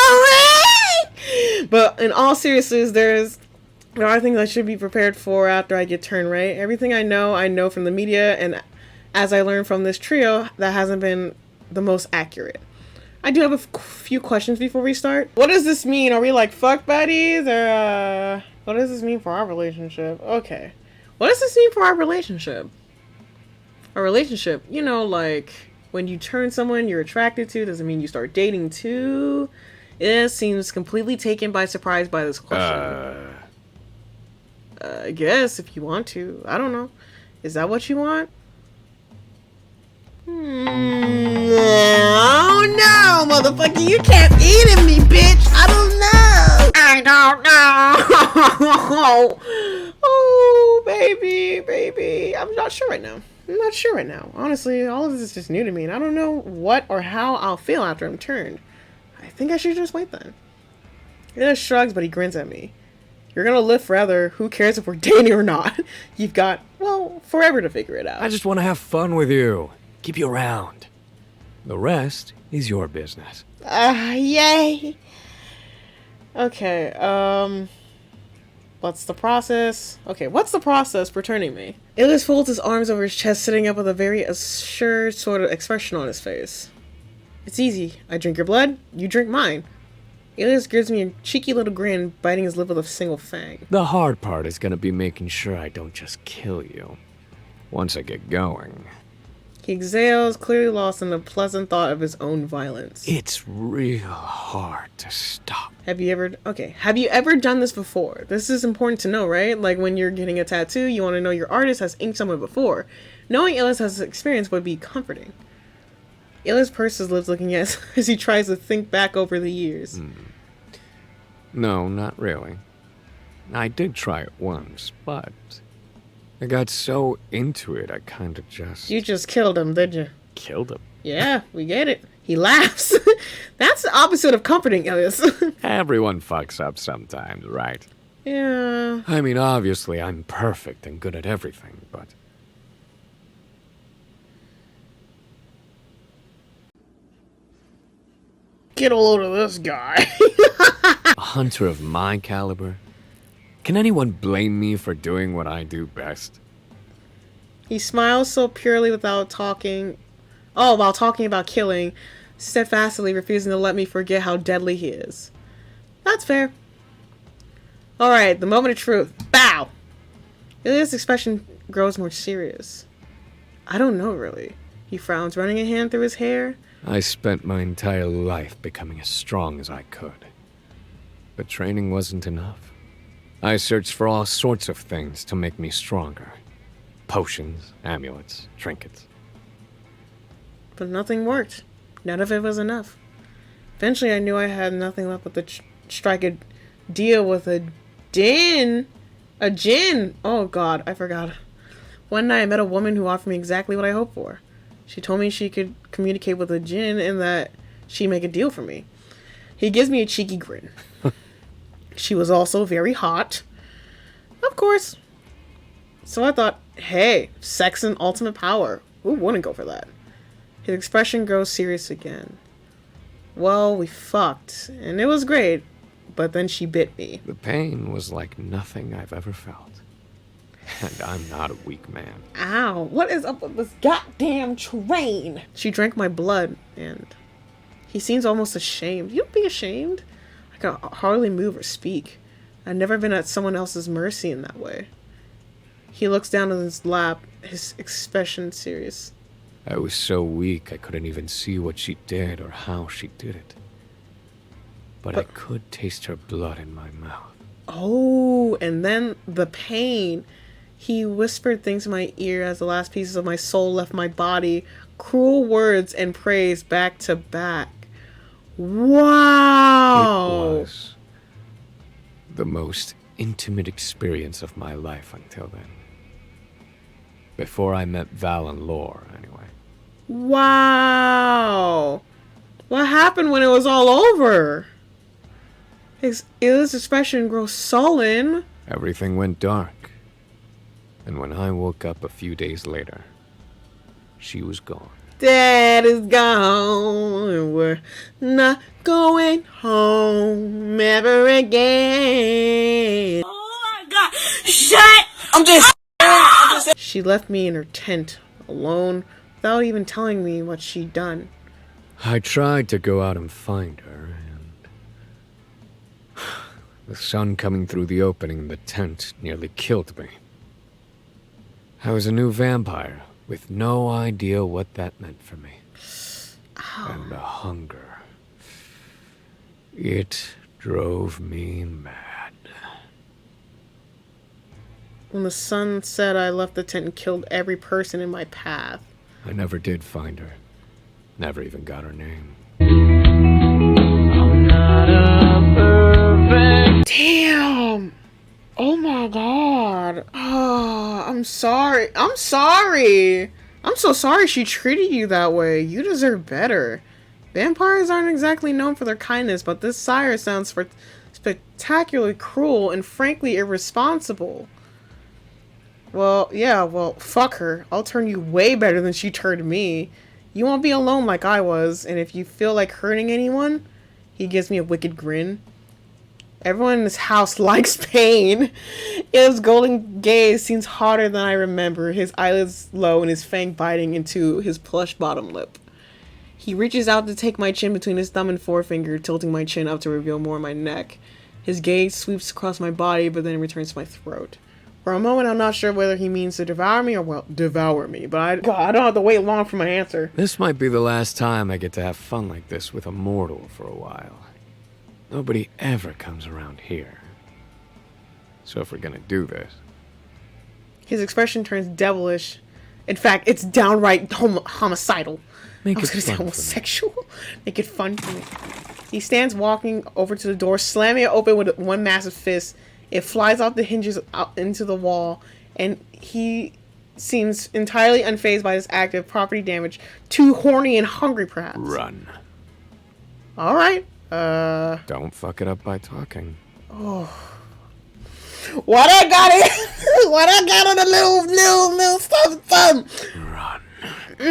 But in all seriousness, there are things I should be prepared for after I get turned, right? Everything I know from the media, and as I learned from this trio, that hasn't been the most accurate. I do have a few questions before we start. What does this mean? Are we like fuck buddies, or what does this mean for our relationship? Okay. What does this mean for our relationship? A relationship, you know, like when you turn someone you're attracted to, does it mean you start dating too? It seems completely taken by surprise by this question. I guess if you want to. I don't know. Is that what you want? Oh no, motherfucker, you kept eating me, bitch. I don't know. Oh, baby. I'm not sure right now. Honestly, all of this is just new to me, and I don't know what or how I'll feel after I'm turned. I think I should just wait then. He just shrugs, but he grins at me. You're gonna live forever. Who cares if we're dating or not? You've got, well, forever to figure it out. I just want to have fun with you. Keep you around. The rest is your business. Yay. Okay, what's the process? Okay, what's the process for turning me? Ilias folds his arms over his chest, sitting up with a very assured sort of expression on his face. It's easy. I drink your blood, you drink mine. Ilias gives me a cheeky little grin, biting his lip with a single fang. The hard part is gonna be making sure I don't just kill you. Once I get going. He exhales, clearly lost in the pleasant thought of his own violence. It's real hard to stop. Have you ever done this before? This is important to know, right? Like when you're getting a tattoo, you want to know your artist has inked someone before. Knowing Ilias has this experience would be comforting. Ilias purses his lips, looking at as he tries to think back over the years. No, not really. I did try it once, but I got so into it, I kind of just... You just killed him, did you? Killed him? Yeah, we get it. He laughs. That's the opposite of comforting, Ilias. Everyone fucks up sometimes, right? Yeah. I mean, obviously, I'm perfect and good at everything, but... Get a load of this guy. A hunter of my caliber? Can anyone blame me for doing what I do best? He smiles so purely while talking about killing, steadfastly refusing to let me forget how deadly he is. That's fair. Alright, the moment of truth. Bow! Ilias' expression grows more serious. I don't know, really. He frowns, running a hand through his hair. I spent my entire life becoming as strong as I could. But training wasn't enough. I searched for all sorts of things to make me stronger. Potions, amulets, trinkets. But nothing worked. None of it was enough. Eventually I knew I had nothing left but to strike a deal with a djinn. A djinn! Oh god, I forgot. One night I met a woman who offered me exactly what I hoped for. She told me she could communicate with a djinn and that she'd make a deal for me. He gives me a cheeky grin. She was also very hot. Of course. So I thought, hey, sex and ultimate power. Who wouldn't go for that? His expression grows serious again. Well, we fucked, and it was great, but then she bit me. The pain was like nothing I've ever felt. And I'm not a weak man. Ow, what is up with this goddamn train? She drank my blood, and he seems almost ashamed. You don't be ashamed. I can hardly move or speak. I've never been at someone else's mercy in that way. He looks down on his lap, his expression serious. I was so weak I couldn't even see what she did or how she did it. But I could taste her blood in my mouth. Oh, and then the pain. He whispered things in my ear as the last pieces of my soul left my body. Cruel words and praise back to back. Wow! It was the most intimate experience of my life until then. Before I met Val and Lore, anyway. Wow! What happened when it was all over? His expression grows sullen. Everything went dark. And when I woke up a few days later, she was gone. Dad is gone, and we're not going home ever again. Oh my god! Shut! I'm just. She left me in her tent, alone, without even telling me what she'd done. I tried to go out and find her, and the sun coming through the opening in the tent nearly killed me. I was a new vampire, with no idea what that meant for me. Ow. And the hunger. It drove me mad. When the sun set, I left the tent and killed every person in my path. I never did find her. Never even got her name. Damn! Oh my god. Oh, I'm sorry. I'm sorry. I'm so sorry she treated you that way. You deserve better. Vampires aren't exactly known for their kindness, but this sire sounds spectacularly cruel and frankly irresponsible. Well, yeah, well, fuck her. I'll turn you way better than she turned me. You won't be alone like I was, and if you feel like hurting anyone, he gives me a wicked grin. Everyone in this house likes pain. His golden gaze seems hotter than I remember, his eyelids low and his fang biting into his plush bottom lip. He reaches out to take my chin between his thumb and forefinger, tilting my chin up to reveal more of my neck. His gaze sweeps across my body, but then returns to my throat. For a moment, I'm not sure whether he means to devour me or, well, devour me, but I don't have to wait long for my answer. This might be the last time I get to have fun like this with a mortal for a while. Nobody ever comes around here. So if we're gonna do this... His expression turns devilish. In fact, it's downright homicidal. I was gonna say homosexual. Make it fun for me. He stands walking over to the door, slamming it open with one massive fist. It flies off the hinges out into the wall, and he seems entirely unfazed by this act of property damage. Too horny and hungry, perhaps. Run. Alright. Don't fuck it up by talking. Oh. What I got it? What I got on the little something? Run. He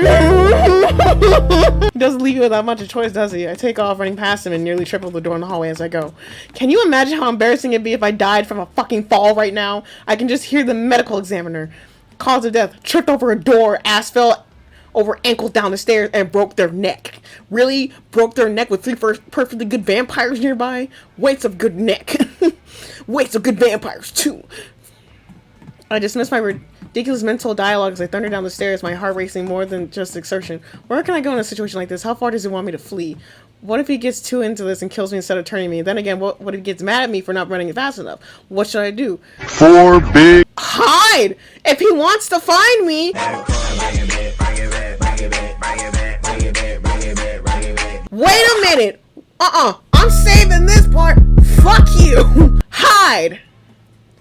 doesn't leave you without much of choice, does he? I take off, running past him, and nearly triple the door in the hallway as I go. Can you imagine how embarrassing it'd be if I died from a fucking fall right now? I can just hear the medical examiner. Cause of death: tripped over a door, ass fell over ankle down the stairs, and broke their neck. Really? Broke their neck with three perfectly good vampires nearby? Waits of good neck. Waits of good vampires, too. I dismiss my ridiculous mental dialogue as I thunder down the stairs, my heart racing more than just exertion. Where can I go in a situation like this? How far does he want me to flee? What if he gets too into this and kills me instead of turning me? Then again, what if he gets mad at me for not running it fast enough? What should I do? 4 big... Hide! If he wants to find me... Wait a minute! I'm saving this part! Fuck you! Hide!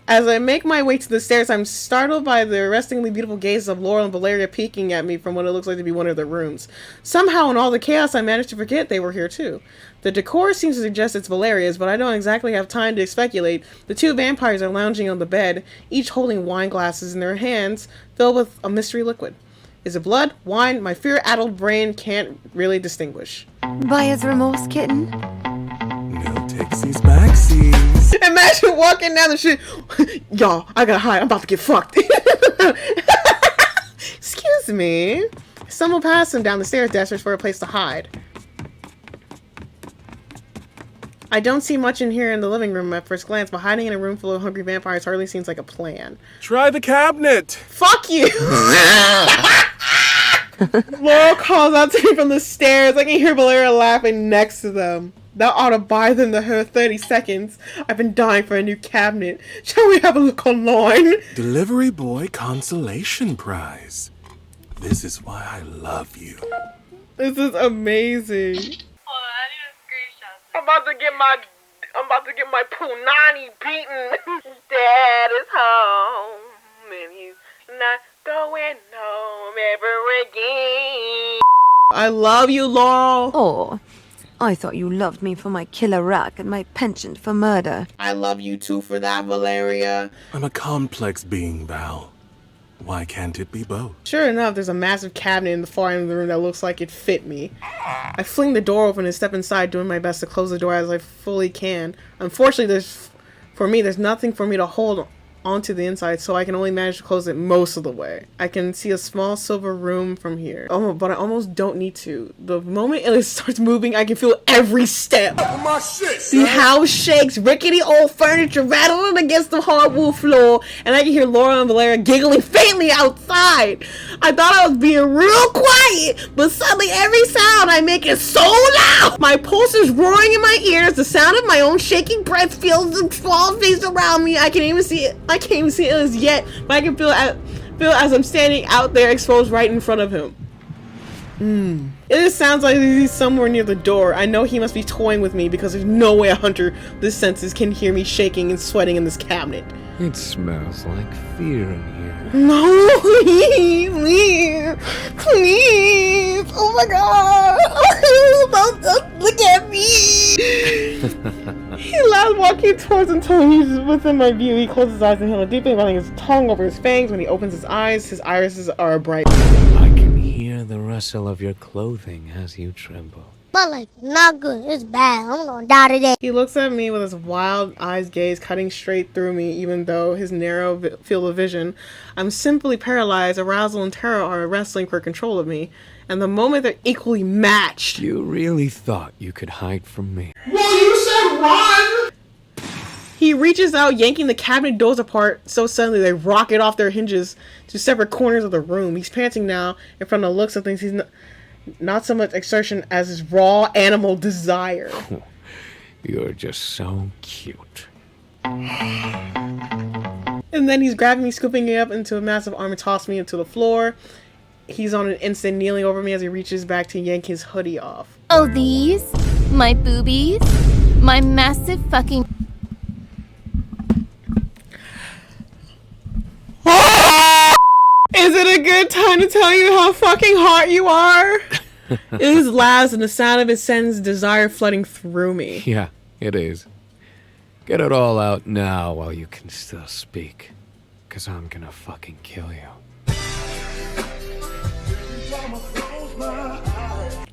As I make my way to the stairs, I'm startled by the arrestingly beautiful gaze of Laurel and Valeria peeking at me from what it looks like to be one of their rooms. Somehow, in all the chaos, I managed to forget they were here too. The decor seems to suggest it's Valeria's, but I don't exactly have time to speculate. The two vampires are lounging on the bed, each holding wine glasses in their hands, filled with a mystery liquid. Is it blood? Wine? My fear-addled brain can't really distinguish. Buyer's remorse, kitten. No takesies backsies. Imagine walking down the street. Y'all, I gotta hide. I'm about to get fucked. Excuse me. Someone passed him down the stairs, desperate for a place to hide. I don't see much in here in the living room at first glance, but hiding in a room full of hungry vampires hardly seems like a plan. Try the cabinet. Fuck you! Laurel calls out to me from the stairs. I can hear Valeria laughing next to them. That ought to buy them her 30 seconds. I've been dying for a new cabinet. Shall we have a look online? Delivery boy consolation prize. This is why I love you. This is amazing. I'm about to get my punani beaten. Dad is home and he's not going home ever again. I love you, Laurel. Oh, I thought you loved me for my killer rack and my penchant for murder. I love you too for that, Valeria. I'm a complex being, Val. Why can't it be both? Sure enough, there's a massive cabinet in the far end of the room that looks like it fit me. I fling the door open and step inside, doing my best to close the door as I fully can. Unfortunately, there's nothing for me to hold onto the inside, so I can only manage to close it most of the way. I can see a small silver room from here. Oh, but I almost don't need to. The moment it starts moving, I can feel every step. My shit, the house shakes, rickety old furniture rattling against the hardwood floor, and I can hear Laura and Valeria giggling faintly outside. I thought I was being real quiet, but suddenly every sound I make is so loud. My pulse is roaring in my ears. The sound of my own shaking breath fills the small space around me. I can even see it. I can't even see aliens yet, but I can feel as I'm standing out there exposed right in front of him. It just sounds like he's somewhere near the door. I know he must be toying with me because there's no way a hunter with senses can hear me shaking and sweating in this cabinet. It smells like fear in here. No, please, please. Oh my god. Don't look at me. He laughs, walking towards until he's within my view. He closes his eyes and inhales deeply, running his tongue over his fangs. When he opens his eyes, his irises are bright. I can hear the rustle of your clothing as you tremble. But like, not good. It's bad. I'm gonna die today. He looks at me with his wild eyes gaze cutting straight through me, even though his narrow field of vision. I'm simply paralyzed. Arousal and terror are wrestling for control of me, and the moment they're equally matched. You really thought you could hide from me? Well, you said run! He reaches out, yanking the cabinet doors apart so suddenly they rocket off their hinges to separate corners of the room. He's panting now, and from the looks of things, he's not so much exertion as his raw animal desire. You're just so cute. And then he's grabbing me, scooping me up into a massive arm and tossing me into the floor. He's on an instant kneeling over me as he reaches back to yank his hoodie off. Oh, these? My boobies? My massive fucking... Is it a good time to tell you how fucking hot you are? It is last, and the sound of it sends desire flooding through me. Yeah, it is. Get it all out now while you can still speak. 'Cause I'm gonna fucking kill you.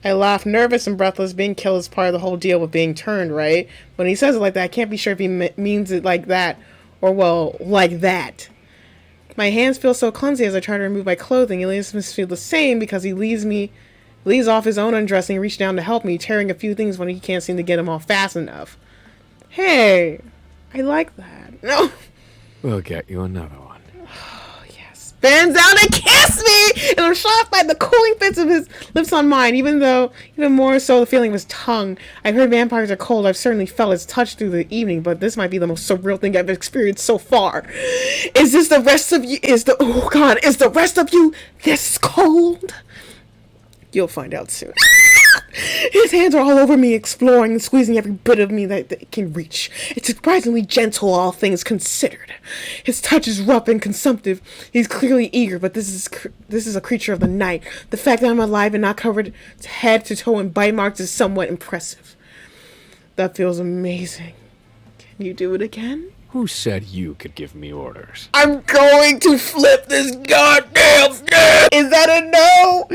I laugh, nervous and breathless. Being killed is part of the whole deal with being turned, right? When he says it like that, I can't be sure if he means it like that, or well, like that. My hands feel so clumsy as I try to remove my clothing. Elias must feel the same because he leaves off his own undressing and reaches down to help me, tearing a few things when he can't seem to get them off fast enough. Hey, I like that. No. We'll get you another one. Bends down and kiss me, and I'm shocked by the cooling fits of his lips on mine, even more so the feeling of his tongue. I've heard vampires are cold. I've certainly felt its touch through the evening, but this might be the most surreal thing I've experienced so far. Is the rest of you this cold? You'll find out soon. His hands are all over me, exploring and squeezing every bit of me that it can reach. It's surprisingly gentle, all things considered. His touch is rough and consumptive. He's clearly eager, but this is a creature of the night. The fact that I'm alive and not covered head to toe in bite marks is somewhat impressive. That feels amazing. Can you do it again? Who said you could give me orders? I'm going to flip this goddamn thing! Is that a no?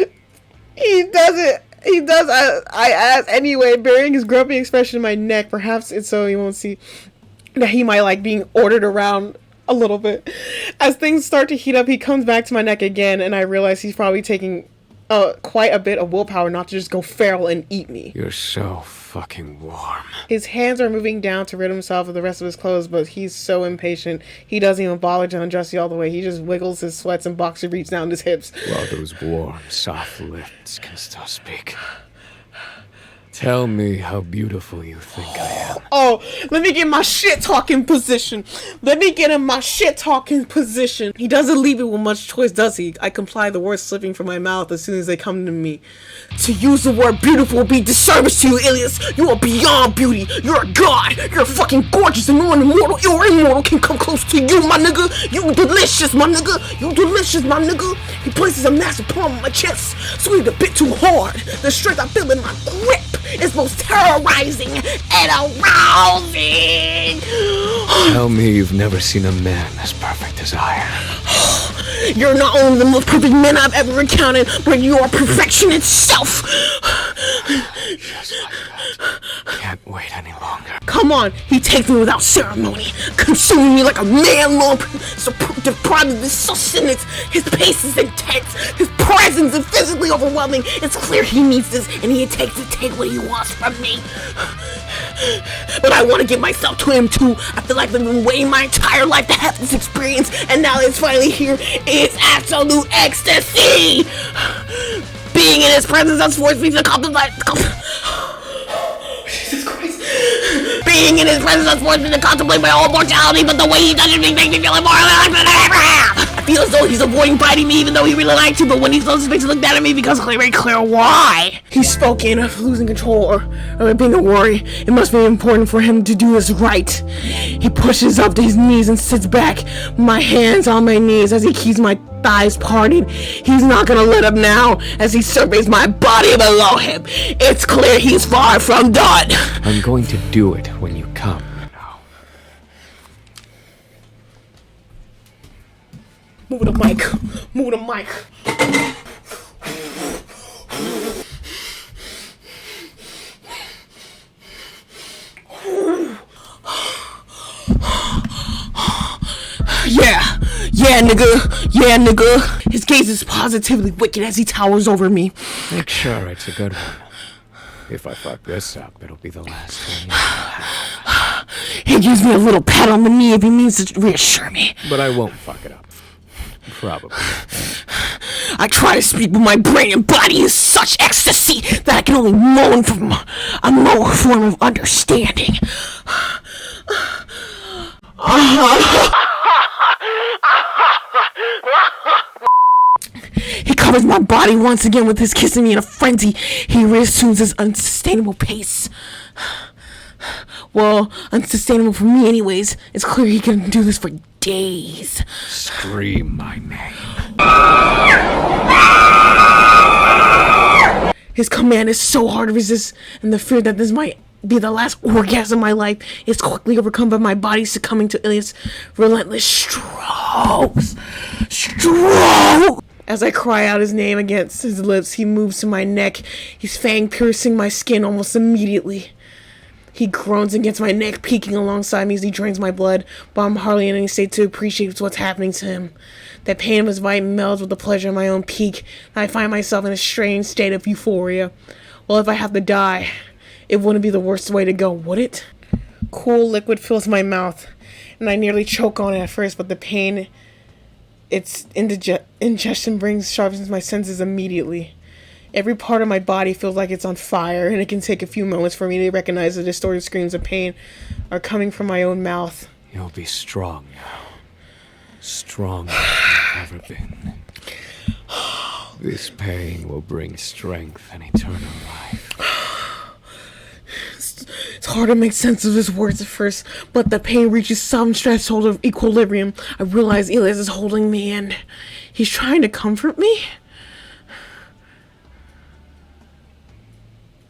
He does, I ask anyway, burying his grumpy expression in my neck. Perhaps it's so he won't see that he might like being ordered around a little bit. As things start to heat up, he comes back to my neck again, and I realize he's probably taking quite a bit of willpower not to just go feral and eat me. You're so fucking warm. His hands are moving down to rid himself of the rest of his clothes, but he's so impatient, he doesn't even bother to undress you all the way. He just wiggles his sweats and boxer briefs down his hips. While those warm, soft lips can still speak. Tell me how beautiful you think I am. Oh, let me get my shit-talking position. Let me get in my shit-talking position. He doesn't leave it with much choice, does he? I comply, the words slipping from my mouth as soon as they come to me. To use the word beautiful would be disservice to you, Ilias. You are beyond beauty. You're a god. You're fucking gorgeous, and no one immortal or immortal can come close to you, my nigga. You delicious, my nigga. You delicious, my nigga. He places a massive palm on my chest, squeezed a bit too hard. The strength I feel in my grip is most terrorizing and arousing. Tell me you've never seen a man as perfect as I am. You're not only the most perfect man I've ever encountered, but you are perfection itself. Just like that. Can't wait any longer. Come on, he takes me without ceremony, consuming me like a man long deprived of his sustenance. His pace is intense, his presence is physically overwhelming. It's clear he needs this, and he takes to take what he wants from me. But I want to give myself to him too. I feel like I've been waiting my entire life to have this experience, and now it's finally here. It's absolute ecstasy. Being in his presence, that's forced me to contemplate. Jesus Christ. being in his presence has forced me to contemplate my own mortality, but the way he touches me makes me feel more alive than ever. I feel as though he's avoiding biting me even though he really likes to, but when he closes his face to look down at me, it becomes very clear why. He's spoken of losing control or being a worry. It must be important for him to do this right. He pushes up to his knees and sits back, my hands on my knees as he keeps my thighs parted. He's not gonna let up now as he surveys my body below him. It's clear he's far from done. I'm going to do it when you come. Move the mic. Move the mic. Yeah, nigga. His gaze is positively wicked as he towers over me. Make sure it's a good one. If I fuck this up, it'll be the last one. He gives me a little pat on the knee if he means to reassure me. But I won't fuck it up. Probably. I try to speak, but my brain and body is such ecstasy that I can only moan from a lower form of understanding. He covers my body once again with his kissing me in a frenzy. He reassumes his unsustainable pace. Well, unsustainable for me anyways. It's clear he can do this for days. Scream my name. His command is so hard to resist, and the fear that this might be the last orgasm of my life is quickly overcome by my body succumbing to Ilias' relentless strokes. As I cry out his name against his lips, he moves to my neck, his fang piercing my skin almost immediately. He groans against my neck, peeking alongside me as he drains my blood, but I'm hardly in any state to appreciate what's happening to him. That pain of his bite melds with the pleasure of my own peak, and I find myself in a strange state of euphoria. Well, if I have to die, it wouldn't be the worst way to go, would it? Cool liquid fills my mouth, and I nearly choke on it at first, but the pain its ingestion sharpens my senses immediately. Every part of my body feels like it's on fire, and it can take a few moments for me to recognize the distorted screams of pain are coming from my own mouth. You'll be strong now. Stronger than you've ever been. This pain will bring strength and eternal life. It's hard to make sense of his words at first, but the pain reaches some threshold of equilibrium. I realize Elias is holding me and he's trying to comfort me.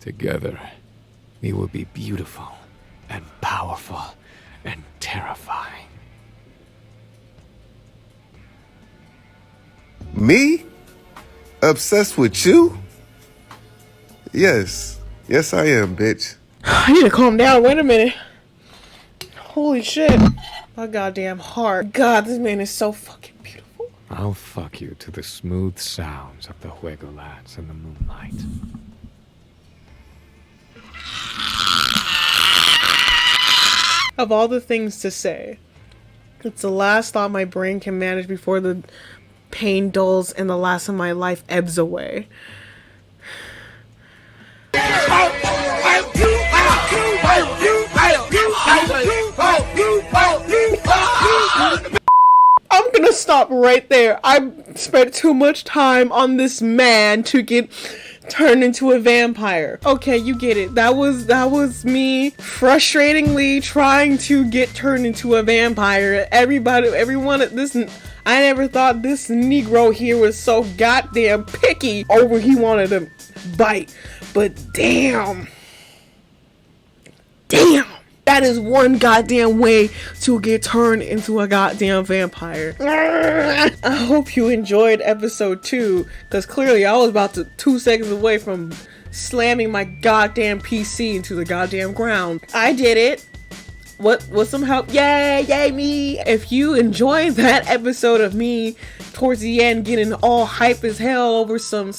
Together, we will be beautiful and powerful and terrifying. Me? Obsessed with you? Yes. Yes, I am, bitch. I need to calm down. Wait a minute. Holy shit. My goddamn heart. God, this man is so fucking beautiful. I'll fuck you to the smooth sounds of the Juego lads in the moonlight. Of all the things to say, it's the last thought my brain can manage before the pain dulls and the last of my life ebbs away. I'm gonna stop right there. I spent too much time on this man to get turned into a vampire. Okay, you get it. That was me frustratingly trying to get turned into a vampire. Everyone at this, I never thought this Negro here was so goddamn picky over he wanted to bite. But damn. That is one goddamn way to get turned into a goddamn vampire. I hope you enjoyed episode 2, because clearly I was about to 2 seconds away from slamming my goddamn PC into the goddamn ground. I did it. With some help. Yay me. If you enjoyed that episode of me towards the end getting all hype as hell over some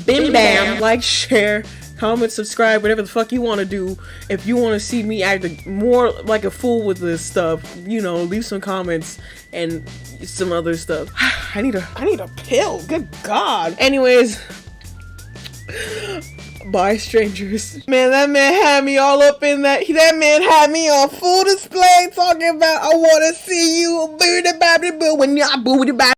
bim bam, like, share, comment, subscribe, whatever the fuck you want to do. If you want to see me act more like a fool with this stuff, you know, leave some comments and some other stuff. I need a pill. Good God. Anyways, by strangers. Man, that man had me all up in that. That man had me on full display talking about I want to see you booty baby boo when y'all booty baby.